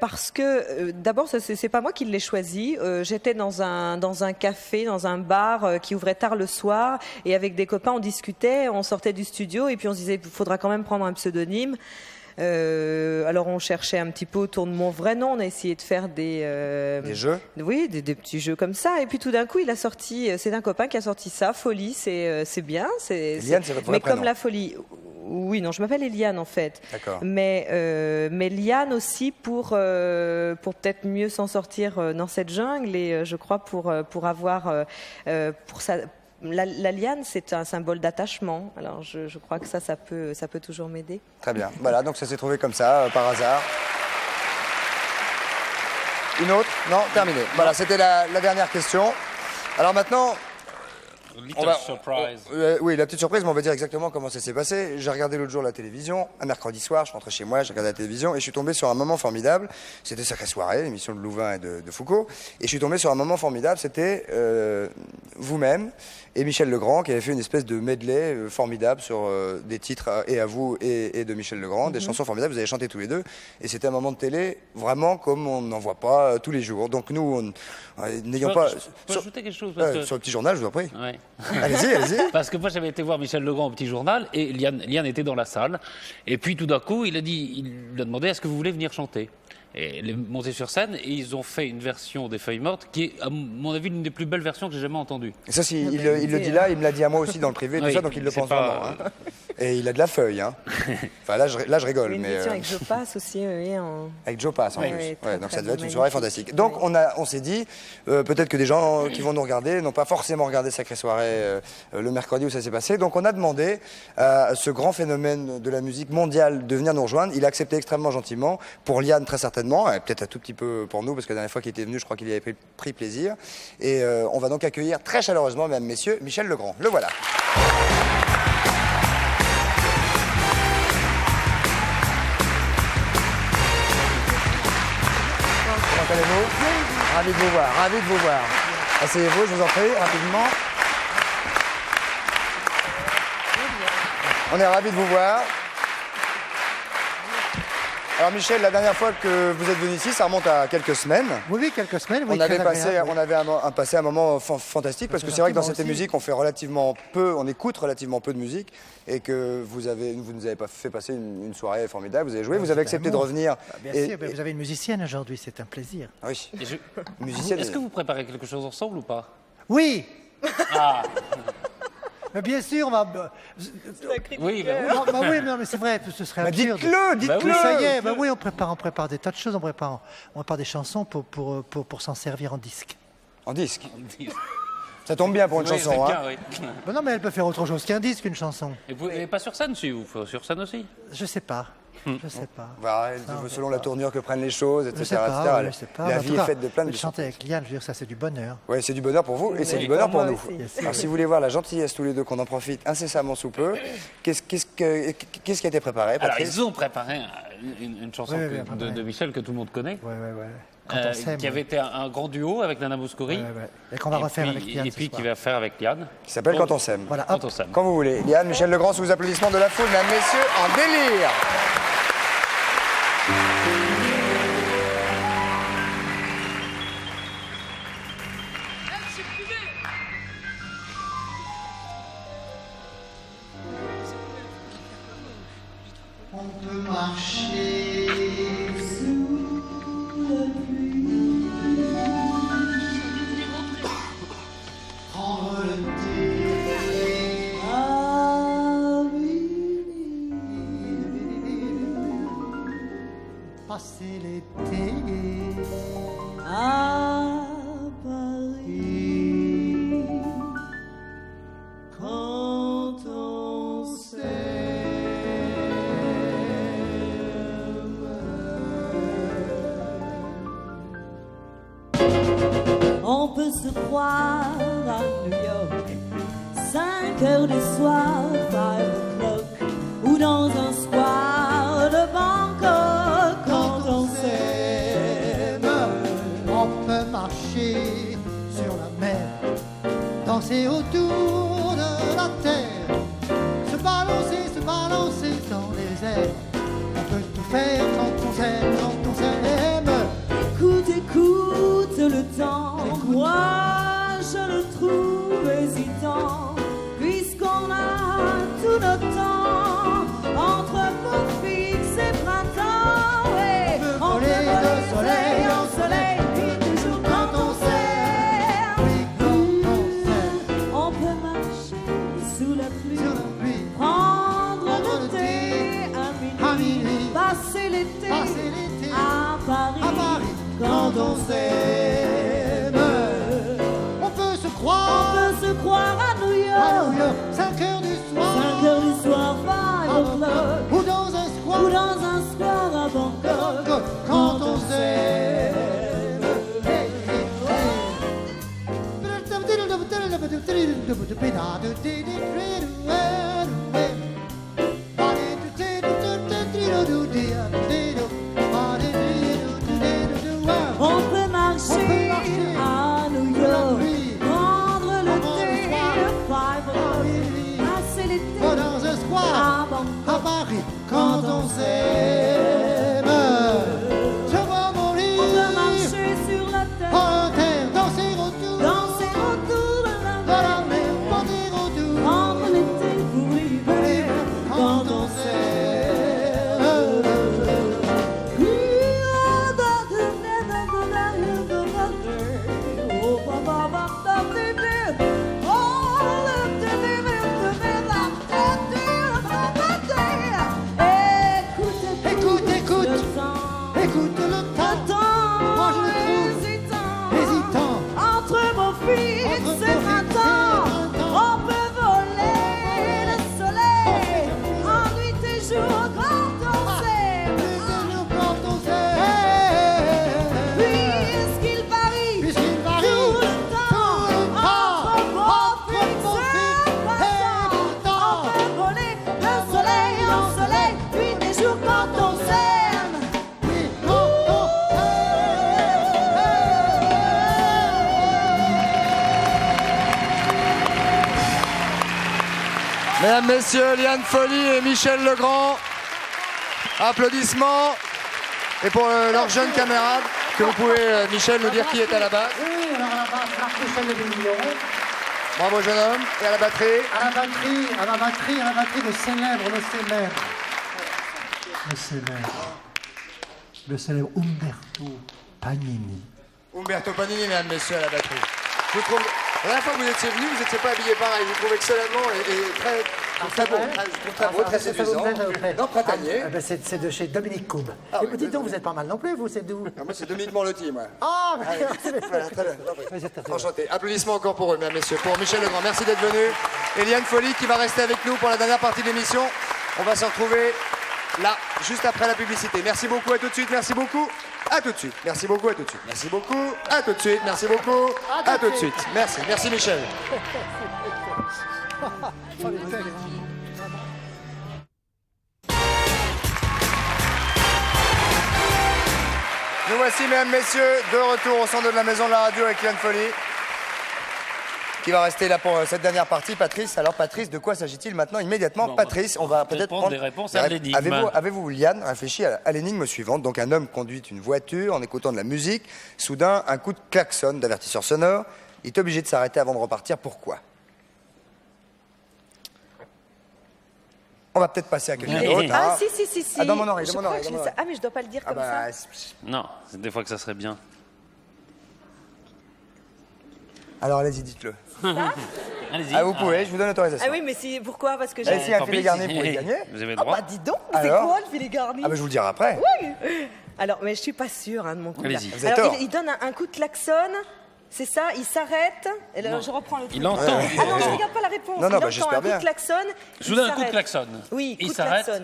parce que d'abord, c'est pas moi qui l'ai choisi. J'étais dans un café, dans un bar qui ouvrait tard le soir, et avec des copains, on discutait, on sortait du studio, et puis on se disait, il faudra quand même prendre un pseudonyme. Alors on cherchait un petit peu autour de mon vrai nom, on a essayé de faire des jeux. Oui, des petits jeux comme ça. Et puis tout d'un coup, il a sorti, c'est un copain qui a sorti ça, Folie, c'est bien. Eliane, c'est votre vrai mais prénom. comme la folie. Oui, non, je m'appelle Eliane en fait. D'accord. Mais Liane aussi pour peut-être mieux s'en sortir dans cette jungle et je crois pour avoir pour ça. La liane, c'est un symbole d'attachement. Alors, je crois que ça peut toujours m'aider. Très bien. Voilà, donc ça s'est trouvé comme ça, par hasard. Une autre? Non, terminé. Voilà, c'était la dernière question. Alors maintenant... Little surprise. Oui, la petite surprise, mais on va dire exactement comment ça s'est passé. J'ai regardé l'autre jour la télévision, un mercredi soir, je rentrais chez moi, j'ai regardé la télévision et je suis tombé sur un moment formidable. C'était Sacrée Soirée, l'émission de Louvain et de Foucault. Et je suis tombé sur un moment formidable, c'était vous-même et Michel Legrand qui avait fait une espèce de medley formidable sur des titres et à vous et de Michel Legrand, des chansons formidables, vous avez chanté tous les deux. Et c'était un moment de télé vraiment comme on n'en voit pas tous les jours. Donc nous, n'ayons pas... Je peux ajouter quelque chose parce que... Sur le petit journal, je vous en prie. Ouais. Allez-y, allez-y. Parce que moi j'avais été voir Michel Legrand au petit journal et Liane était dans la salle. Et puis tout d'un coup, il a demandé est-ce que vous voulez venir chanter. Et elle est montée sur scène et ils ont fait une version des Feuilles Mortes qui est, à mon avis, l'une des plus belles versions que j'ai jamais entendues. Et ça, il le dit là, il me l'a dit à moi aussi dans le privé, tout Oui, ça, donc il le c'est pense pas- vraiment. Hein. Et il a de la feuille. Hein. Enfin, là, je rigole. Une Mais, émission avec Je passe aussi, oui, avec Joe Pass en Oui, plus. oui, très, Ouais, donc très ça devait être une magnifique. soirée fantastique. Donc on s'est dit, peut-être que des gens qui vont nous regarder n'ont pas forcément regardé Sacrée Soirée le mercredi où ça s'est passé. Donc on a demandé à ce grand phénomène de la musique mondiale de venir nous rejoindre. Il a accepté extrêmement gentiment, pour Liane très certainement, et peut-être un tout petit peu pour nous, parce que la dernière fois qu'il était venu, je crois qu'il y avait pris plaisir. Et on va donc accueillir très chaleureusement, mesdames, messieurs, Michel Legrand. Le voilà. Comment allez-vous? Ravi de vous voir, ravi de vous voir. Asseyez-vous, je vous en prie, rapidement. On est ravis de vous voir. Alors Michel, la dernière fois que vous êtes venu ici, ça remonte à quelques semaines. Oui, quelques semaines. Oui, On avait très passé, agréable, oui. on avait passé un moment fantastique parce que c'est vrai que dans cette Aussi. musique, on fait relativement peu, on écoute relativement peu de musique et que vous nous avez pas fait passer une soirée formidable. Vous avez joué, vous avez accepté de revenir. Bien Et- sûr, mais vous avez une musicienne aujourd'hui, c'est un plaisir. Oui, Et musicienne. Est-ce que vous préparez quelque chose ensemble ou pas? Oui, Ah, mais bien sûr, on va. oui, bah oui. Non, bah oui, non, mais c'est vrai, ce serait Bah, absurde. dites-le, Bah dites-le. Oui, ça y est, bah oui, on prépare des tas de choses, on prépare des chansons pour s'en servir en disque. En disque. Ça tombe bien pour une Oui, chanson. c'est Hein. bien, oui. Bah non, mais elle peut faire autre chose qu'un disque, une chanson. Et pas sur scène, si vous faites sur scène aussi. Je sais pas. Je sais pas. Voilà, Non, selon la tournure que prennent les choses, etc. Je sais pas, etc. ouais, je sais pas. La En vie tout est cas, faite de plein de chanter avec Liane, je veux dire, ça c'est du bonheur. Oui, c'est du bonheur pour vous et c'est Oui, du bonheur pour pour moi nous. aussi. Alors, si vous voulez voir la gentillesse tous les deux, qu'on en profite incessamment sous peu, qu'est-ce qui a été préparé, Alors, Patrice? ils ont préparé une chanson Oui, de Michel que tout le monde connaît, Ouais. Quand on s'aime. qui avait été un grand duo avec Nana Mouskouri. Ouais. Et qu'on va refaire avec Liane. Et ce puis soir. qui va faire avec Liane. Qui s'appelle Quand on s'aime. Voilà, Quand hop. on s'aime. Quand vous voulez. Liane, Michel Legrand, sous applaudissements de la foule, mesdames, messieurs, en délire. On peut marcher sous la pluie, prendre le thé à minuit, passer l'été à Paris quand on On peut se croire à New York, 5 heures du soir, 5 o'clock, ou dans un square de Bangkok quand on s'aime. On peut marcher sur la mer, danser autour de la terre, se balancer dans les airs. On peut tout faire quand on s'aime, quand on s'aime. Écoute le temps, moi je le trouve hésitant, puisqu'on a tout notre temps, entre beau fixe et printemps, ouais. On peut voler de soleil en soleil, puis toujours quand on s'aime. On peut marcher sous la pluie, prendre le thé à minuit, passer l'été à Paris. Quand on s'aime, On peut se croire à New à New York, York, 5 heures du soir, 5 heures du soir, 5 o'clock, ou dans un square, ou dans un square à Bangkok, quand on s'aime. On peut marcher à New York, prendre le thé, 5 o'clock, passer l'été Dans un à square, à Bangkok. Paris, quand on s'aime. Je vois mon lit, On peut marcher sur la en terre, terre, danser autour danser autour de la de la mer, mer, monter autour. prendre l'été pour l'hiver quand on s'aime. Écoute, Le temps, écoute le temps, moi je le trouve hésitant. entre mon fils et printemps, on peut voler le soleil, en nuit et jour quand on s'aime. Quand on s'aime, Puisqu'il varie varie tout le temps, entre mon fils et printemps, on peut voler le soleil en soleil, nuit et jour quand on s'aime. Mesdames, messieurs, Liane Folly et Michel Legrand. Applaudissements. Et pour leurs jeunes camarades, que vous pouvez, Michel, nous dire qui est à la base. Oui, alors à la base, Marc Michel de Million. Bravo, jeune homme. Et à la batterie. À la batterie, le célèbre Umberto Pagnini. Umberto Panini, mesdames, messieurs, à la batterie. Je vous trouve, la dernière fois que vous étiez venu, vous n'étiez pas habillé pareil. Je vous trouve excellemment et très beau. Je trouve très beau, très séduisant. Non, printanier. C'est de chez Dominique Coumbe. Ah Et oui, dites donc, vous n'êtes pas mal non plus, vous, c'est d'où? Moi, c'est Dominique Morlotti, moi. Ah, Voilà, très bien. Enchanté. Applaudissements encore pour eux, mesdames, messieurs. Pour Michel Legrand, merci d'être venu. Et Liane Folly qui va rester avec nous pour la dernière partie de l'émission. On va se retrouver là, juste après la publicité. Merci beaucoup, à tout de suite, merci beaucoup. À tout de suite, merci beaucoup, à tout de suite. Merci beaucoup, à tout de suite, merci beaucoup. À tout de suite. Merci Michel. Nous voici, mesdames, messieurs, de retour au centre de la maison de la radio avec Yann Folly, qui va rester là pour cette dernière partie. Patrice, alors Patrice, de quoi s'agit-il maintenant immédiatement? Bon, Patrice, on va peut-être prendre des réponses à l'énigme. Avez-vous, Yann, réfléchi à l'énigme suivante? Donc un homme conduit une voiture en écoutant de la musique. Soudain, un coup de klaxon d'avertisseur sonore. Il est obligé de s'arrêter avant de repartir. Pourquoi? On va peut-être passer à quelqu'un d'autre. Ah, si. Ah, dans mon oreille, Je dans mon crois oreille. que je l'ai ça. Ah, mais je dois pas le dire comme ça. Non, c'est des fois que ça serait bien. Alors allez-y, dites-le. Allez-y. Ah, vous pouvez, je vous donne l'autorisation. Ah oui, mais pourquoi? Parce que Allez, j'ai... si un filet garni, vous pouvez gagner. Vous avez le Ah droit. bah dis donc, c'est Alors quoi le filet garni? Ah, bah je vous le dirai après. Oui. Alors, mais je suis pas sûre de mon coup. Allez-y. Vous avez Alors, tort. il donne un coup de klaxon, c'est ça, il s'arrête. Et là, je reprends le truc. Il entend. Ah non, je regarde pas la réponse. Non, il bah, entend j'espère un coup bien. de klaxon. Soudain, il un coup de s'arrête. klaxon. Oui, Il coup de s'arrête. klaxon.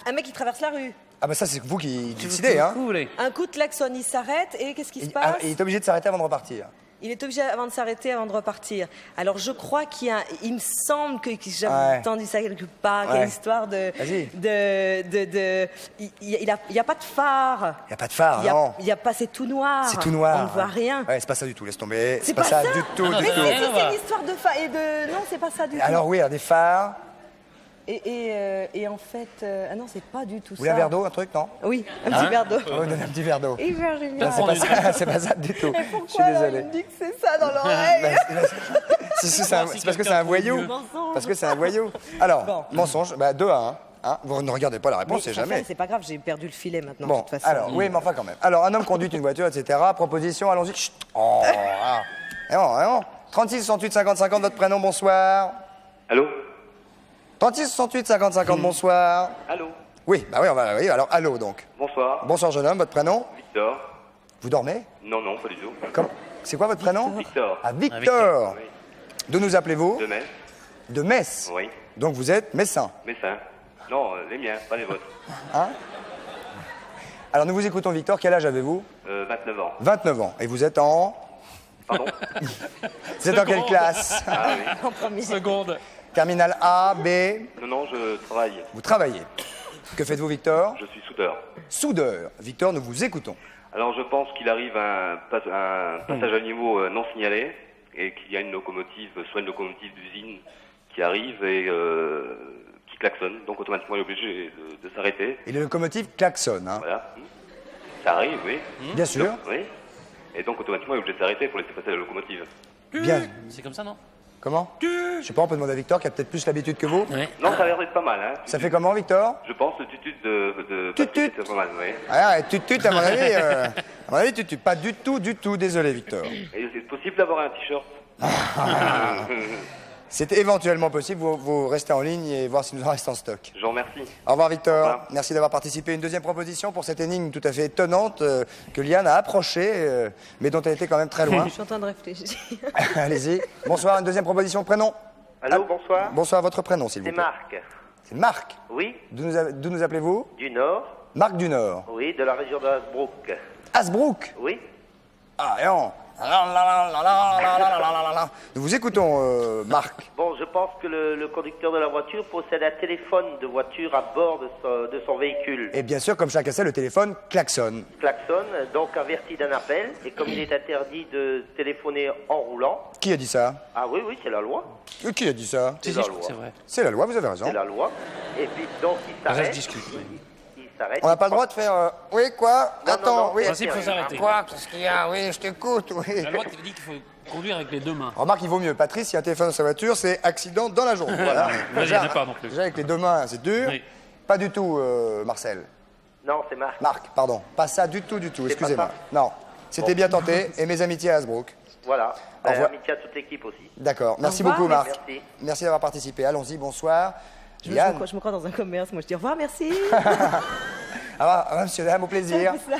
Un mec qui traverse la rue. Ah, bah ça, c'est vous qui décidez, hein. Vous voulez. Un coup de klaxon, il s'arrête et qu'est-ce qui se passe? Il est obligé de s'arrêter avant de repartir. Il est obligé avant de s'arrêter, avant de repartir. Alors je crois qu'il y a, il me semble que j'avais entendu ça quelque part, qu'il y a une histoire de, Vas-y. il y a pas de phare. Il n'y a pas de phare, non. Il y a pas, c'est tout noir. C'est tout noir. On ne voit rien. Ouais, c'est pas ça du tout, laisse tomber. C'est pas ça du tout, Ah non, du Mais tout. c'est une histoire de phare et de, non, c'est pas ça du tout. Alors oui, il y a des phares. Et en fait, ah non, c'est pas du tout Vous voulez ça. un verre d'eau, un truc, non? Oui, un petit verre d'eau. On va vous donner un petit verre d'eau. Et verre de Non, c'est pas ça, c'est pas ça du tout. Mais Je suis pourquoi alors, désolé. il me dit que c'est ça dans l'oreille? C'est parce que c'est un voyou. Parce que c'est un voyou. Alors, mensonge, bah 2 à 1. Hein, vous ne regardez pas la réponse, c'est jamais. C'est pas grave, j'ai perdu le filet maintenant. Bon, de toute façon. alors, oui, mais enfin quand même. Alors, un homme conduit une voiture, etc. Proposition, allons-y. Chut. Oh, ah. Et non. 36 68 50 50, votre prénom, bonsoir. Allô 36 68 50 50, bonsoir. Allô Oui, bah oui, on va. Oui, alors, allô donc. Bonsoir. Bonsoir, jeune homme, votre prénom? Victor. Vous dormez? Non, pas du tout. C'est quoi votre prénom? Victor. Ah, Victor. Oui. D'où nous appelez-vous? De Metz. De Metz. Oui. Donc vous êtes messin. Messin. Non, les miens, pas les vôtres. Hein? Alors nous vous écoutons, Victor. Quel âge avez-vous? 29 ans. 29 ans. Et vous êtes en... Pardon Vous êtes en quelle classe? Ah oui. En premier. Seconde. Terminale A, B. Non, je travaille. Vous travaillez. Que faites-vous, Victor? Je suis soudeur. Soudeur. Victor, nous vous écoutons. Alors je pense qu'il arrive un passage à niveau non signalé et qu'il y a une locomotive, soit une locomotive d'usine qui arrive et qui klaxonne. Donc automatiquement il est obligé de s'arrêter. Et le locomotive klaxonne, hein? Voilà. Ça arrive, oui. Bien sûr. Donc, oui. Et donc automatiquement il est obligé de s'arrêter pour laisser passer la locomotive. Bien. C'est comme ça, non? Comment? Je sais pas, on peut demander à Victor qui a peut-être plus l'habitude que vous. Ouais. Non, ça a l'air d'être pas mal, hein. Ça fait comment, Victor? Je pense le tutut de Tutut. c'est pas mal, oui. Ah, à mon avis, tutut. Pas du tout, désolé, Victor. Et c'est possible d'avoir un t-shirt? C'est éventuellement possible, vous restez en ligne et voir s'il nous en reste en stock. Je vous remercie. Au revoir, Victor. Au revoir. Merci d'avoir participé. Une deuxième proposition pour cette énigme tout à fait étonnante que Liane a approchée, mais dont elle était quand même très loin. Je suis en train de réfléchir. Allez-y. Bonsoir, une deuxième proposition. Prénom? Allô, bonsoir. Bonsoir, votre prénom, s'il vous C'est plaît. Marc. C'est Marc. Oui, D'où nous appelez-vous? du Nord. Marc du Nord. Oui, de la région de Hasbrook. Hasbrook. Oui. Ah, non. Nous vous écoutons, Marc. Bon, je pense que le conducteur de la voiture possède un téléphone de voiture à bord de son véhicule. Et bien sûr, comme chacun sait, le téléphone klaxonne. Klaxonne, donc averti d'un appel, et comme il est interdit de téléphoner en roulant. Qui a dit ça? Ah oui, c'est la loi. Qui a dit ça? C'est Si, la je crois loi. que c'est vrai. C'est la loi, vous avez raison. C'est la loi. Et puis donc il Ça se s'arrête. discute. Oui. Il s'arrête. On n'a pas le droit de faire... oui, quoi? Non, Attends, non, oui. En principe, il faut s'arrêter. Quoi? Qu'est-ce qu'il y a? Oui, je t'écoute, oui. La loi qui dit qu'il faut conduire avec les deux mains. Remarque, il vaut mieux. Patrice, il y a un téléphone dans sa voiture, c'est accident dans la journée. Voilà. Là, il n'y en a pas non plus. Déjà, avec les deux mains, c'est dur. Oui. Pas du tout, Marcel. Non, c'est Marc. Marc, pardon. Pas ça du tout, C'est excusez-moi. pas Non. C'était bien tenté, et mes amitiés à Hasbrook. Voilà. Au revoir. Amitié à toute l'équipe aussi. D'accord. Merci Au revoir, beaucoup, Marc. merci. Merci d'avoir participé. Allons-y, bonsoir. Je Liane. me crois dans un commerce, moi je dis au revoir, merci. Ah, monsieur, dame, au plaisir. Ça,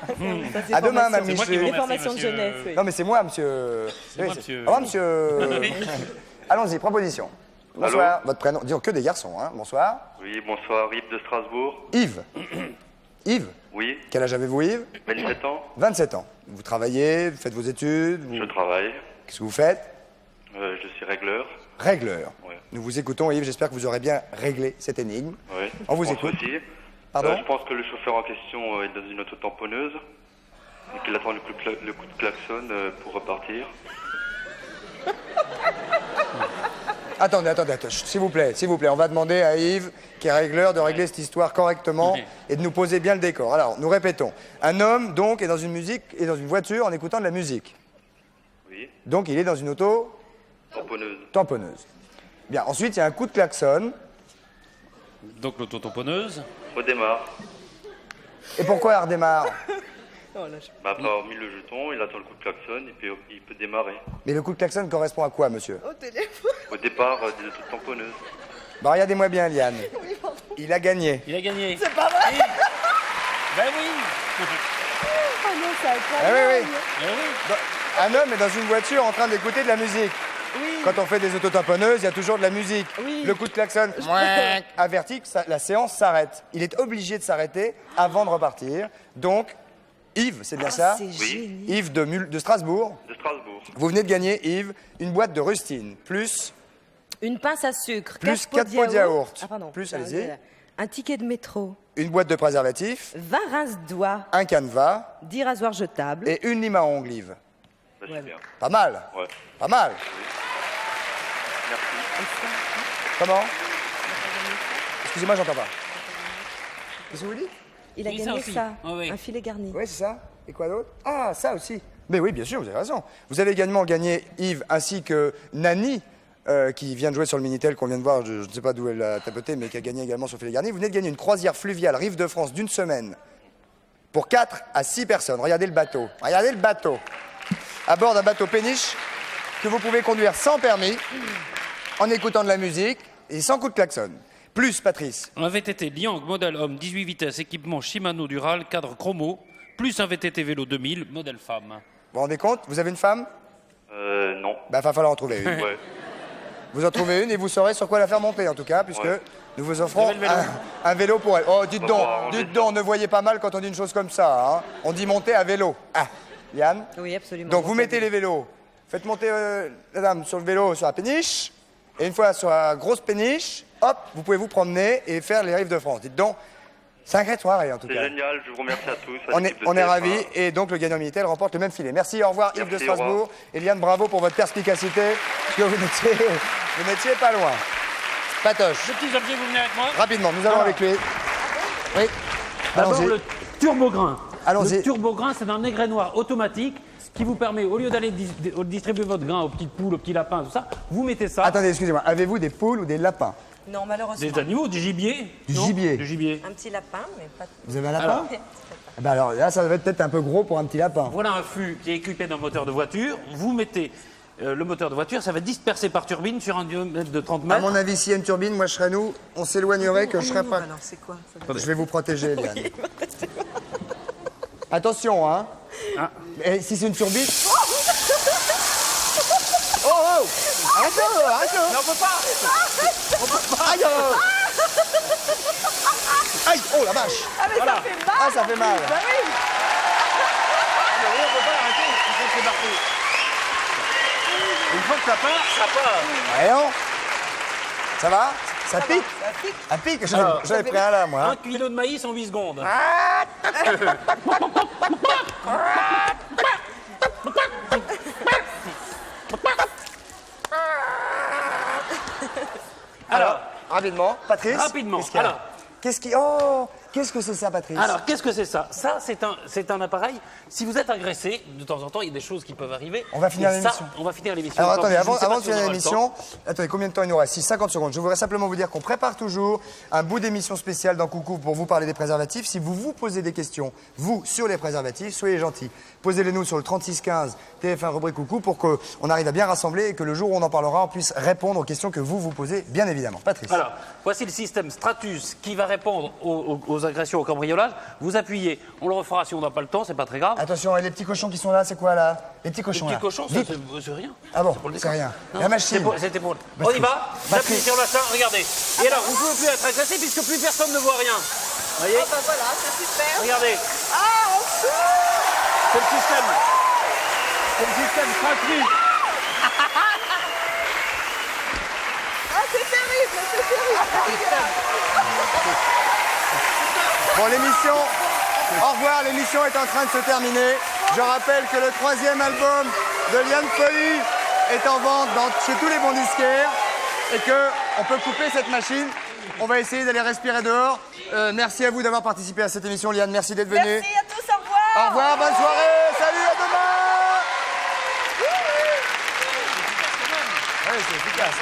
c'est À demain, formation. Mme moi qui Michu. vous Les remercie, formations de monsieur. jeunesse, oui. Non, mais c'est moi, monsieur. C'est moi, c'est- monsieur. Au revoir, monsieur. Allons-y, proposition. Bonsoir. Votre prénom. Disons que des garçons, hein. Bonsoir. Oui, bonsoir, Yves de Strasbourg. Yves. Yves. Oui. Quel âge avez-vous, Yves? 27 ans. 27 ans. Vous travaillez, vous faites vos études. Je travaille. Qu'est-ce que vous faites? Je suis régleur. Régleur. Ouais. Nous vous écoutons, Yves. J'espère que vous aurez bien réglé cette énigme. Oui. On vous Je pense écoute. aussi. Pardon? Je pense que le chauffeur en question est dans une auto-tamponneuse et qu'il attend le coup de klaxon pour repartir. Attendez, chut, s'il vous plaît. On va demander à Yves, qui est régleur, de régler cette histoire correctement et de nous poser bien le décor. Alors, nous répétons. Un homme, donc, est dans une voiture en écoutant de la musique. Oui. Donc, il est dans une auto tamponneuse. Bien, ensuite, il y a un coup de klaxon. Donc l'auto-tamponneuse. Redémarre. Et pourquoi elle redémarre? Après avoir mis le jeton, il attend le coup de klaxon et puis il peut démarrer. Mais le coup de klaxon correspond à quoi, monsieur? Au départ des auto-tamponneuses. Bah, regardez-moi bien, Liane. Il a gagné. Il a gagné. C'est pas vrai. Ben oui. Ah non, ça a pas Ah oui, mal. oui. Un homme est dans une voiture en train d'écouter de la musique. Quand on fait des autotamponneuses, il y a toujours de la musique. Le coup de klaxon avertit que la séance s'arrête. Il est obligé de s'arrêter avant de repartir. Donc, Yves, c'est bien ça? Oui. Yves de Strasbourg. De Strasbourg. Vous venez de gagner, Yves, une boîte de rustine, plus Une pince à sucre, Plus 4 pots de yaourt. Ah, pardon. Plus, allez-y. Un ticket de métro, une boîte de préservatifs, 20 rince-doigts, un canevas 10 rasoirs jetables. et une lime à ongles, Yves. Bah, c'est bien. Pas mal. Ouais. Pas mal. Merci. Comment? Excusez-moi, j'entends pas. Qu'est-ce que vous dites? Il a Oui, ça gagné aussi. ça, Ah oui. un filet garni. Oui, c'est ça. Et quoi d'autre? Ah, ça aussi. Mais oui, bien sûr, vous avez raison. Vous avez également gagné, Yves, ainsi que Nani, qui vient de jouer sur le Minitel, qu'on vient de voir, je ne sais pas d'où elle a tapoté, mais qui a gagné également sur Filet Garni. Vous venez de gagner une croisière fluviale Rive de France d'une semaine pour 4 à 6 personnes. Regardez le bateau. Regardez le bateau. À bord d'un bateau péniche que vous pouvez conduire sans permis, en écoutant de la musique et sans coup de klaxon. Plus, Patrice. Un VTT Liang, modèle homme, 18 vitesses, équipement Shimano Dural, cadre chromo, plus un VTT vélo 2000, modèle femme. Vous vous rendez compte? Vous avez une femme? Non. Bah, va falloir en trouver une. Ouais. Vous en trouvez une et vous saurez sur quoi la faire monter, en tout cas, puisque nous vous offrons Vous avez le vélo. un vélo pour elle. Oh, dites On va donc, pouvoir enlever dites donc, ne voyez pas mal quand on dit une chose comme ça. Hein. On dit monter à vélo. Ah, Yann? Oui, absolument. Donc vous mettez les vélos, faites monter la dame sur le vélo, sur la péniche, et une fois sur la grosse péniche, hop, vous pouvez vous promener et faire les rives de France. Dites donc, sacrée soirée en tout C'est cas. génial, je vous remercie à tous. à On l'équipe est, de on est TF1. ravis et donc le gagnant Minitel remporte le même filet. Merci, au revoir Yves de Merci, au revoir. Strasbourg. Eliane, bravo pour votre perspicacité, parce que vous n'étiez pas loin. Patoche, Le petit objet, vous venez avec moi. rapidement, nous allons avec lui. Oui, D'abord, allons-y. le turbograin. Allons-y. Le turbograin, c'est un égrainoir automatique qui vous permet, au lieu d'aller distribuer votre grain aux petites poules, aux petits lapins, tout ça, vous mettez ça. Attendez, excusez-moi, avez-vous des poules ou des lapins? Non, malheureusement. Des animaux, du gibier. Du non gibier. Du gibier. Un petit lapin, mais pas. Vous avez un lapin? Alors. Eh ben alors là, ça va être peut-être un peu gros pour un petit lapin. Voilà un fût qui est équipé d'un moteur de voiture. Vous mettez le moteur de voiture, ça va disperser par turbine sur un diamètre de 30 À mètres. mon avis, s'il y a une turbine, moi je serais nous, on s'éloignerait que je serais pas. Alors, c'est quoi ça? Je vais vous protéger, Eliane. Attention, hein. Ah. Et si c'est une turbine. Oh oh! Arrêtez-le, arrêtez-le! Non, on peut pas. Aïe! Aïe! Oh la vache! Ah, mais Voilà. ça fait mal. Ah, ça fait mal. Bah oui. On peut pas l'arrêter, il faut que c'est parti. Une fois que ça part. Voyons. Ça va? Ça pique? Ça pique. Ça pique? Alors, J'avais pris un là, moi. Un hein. kilo de maïs en 8 secondes. Alors, rapidement. Patrice? Rapidement. Qu'est-ce qu'il y a? Alors. Oh! Qu'est-ce que c'est ça, Patrice? Alors, qu'est-ce que c'est ça? Ça, c'est un appareil. Si vous êtes agressé, de temps en temps, il y a des choses qui peuvent arriver. On va finir Et ça, l'émission. On va finir l'émission. Alors Tant attendez, pis, je ne sais avant pas de si on finir aura le l'émission, temps. attendez, combien de temps il nous reste? 50 secondes. Je voudrais simplement vous dire qu'on prépare toujours un bout d'émission spéciale dans Coucou pour vous parler des préservatifs. Si vous vous posez des questions, vous, sur les préservatifs, soyez gentils. Posez-les nous sur le 3615 TF1 rubrique Coucou pour qu'on arrive à bien rassembler et que le jour où on en parlera, on puisse répondre aux questions que vous vous posez, bien évidemment. Patrice. Alors, voici le système Stratus qui va répondre aux vos agressions au cambriolage, vous appuyez. On le refera si on n'a pas le temps, c'est pas très grave. Attention, et les petits cochons qui sont là, c'est quoi là? Les petits cochons Les là. petits cochons, Vite. c'est rien. Ah bon, C'est pour le c'est décor. rien. Non, La machine. C'était pour... On Batterie. y va. Batterie. J'appuie sur l'achat, regardez. Et alors, vous pouvez plus être agressé puisque plus personne ne voit rien. Vous voyez? Ah bah voilà, c'est super. Regardez. Ah, on fout. C'est le système. C'est le système gratuit. Ah, c'est terrible, c'est terrible. Bon, l'émission, au revoir, l'émission est en train de se terminer. Je rappelle que le 3e album de Liane Folly est en vente chez tous les bons disquaires et qu'on peut couper cette machine. On va essayer d'aller respirer dehors. Merci à vous d'avoir participé à cette émission, Liane. Merci d'être venue. Merci à tous, au revoir. Au revoir, bonne soirée. Salut, à demain. Ouais, c'est efficace.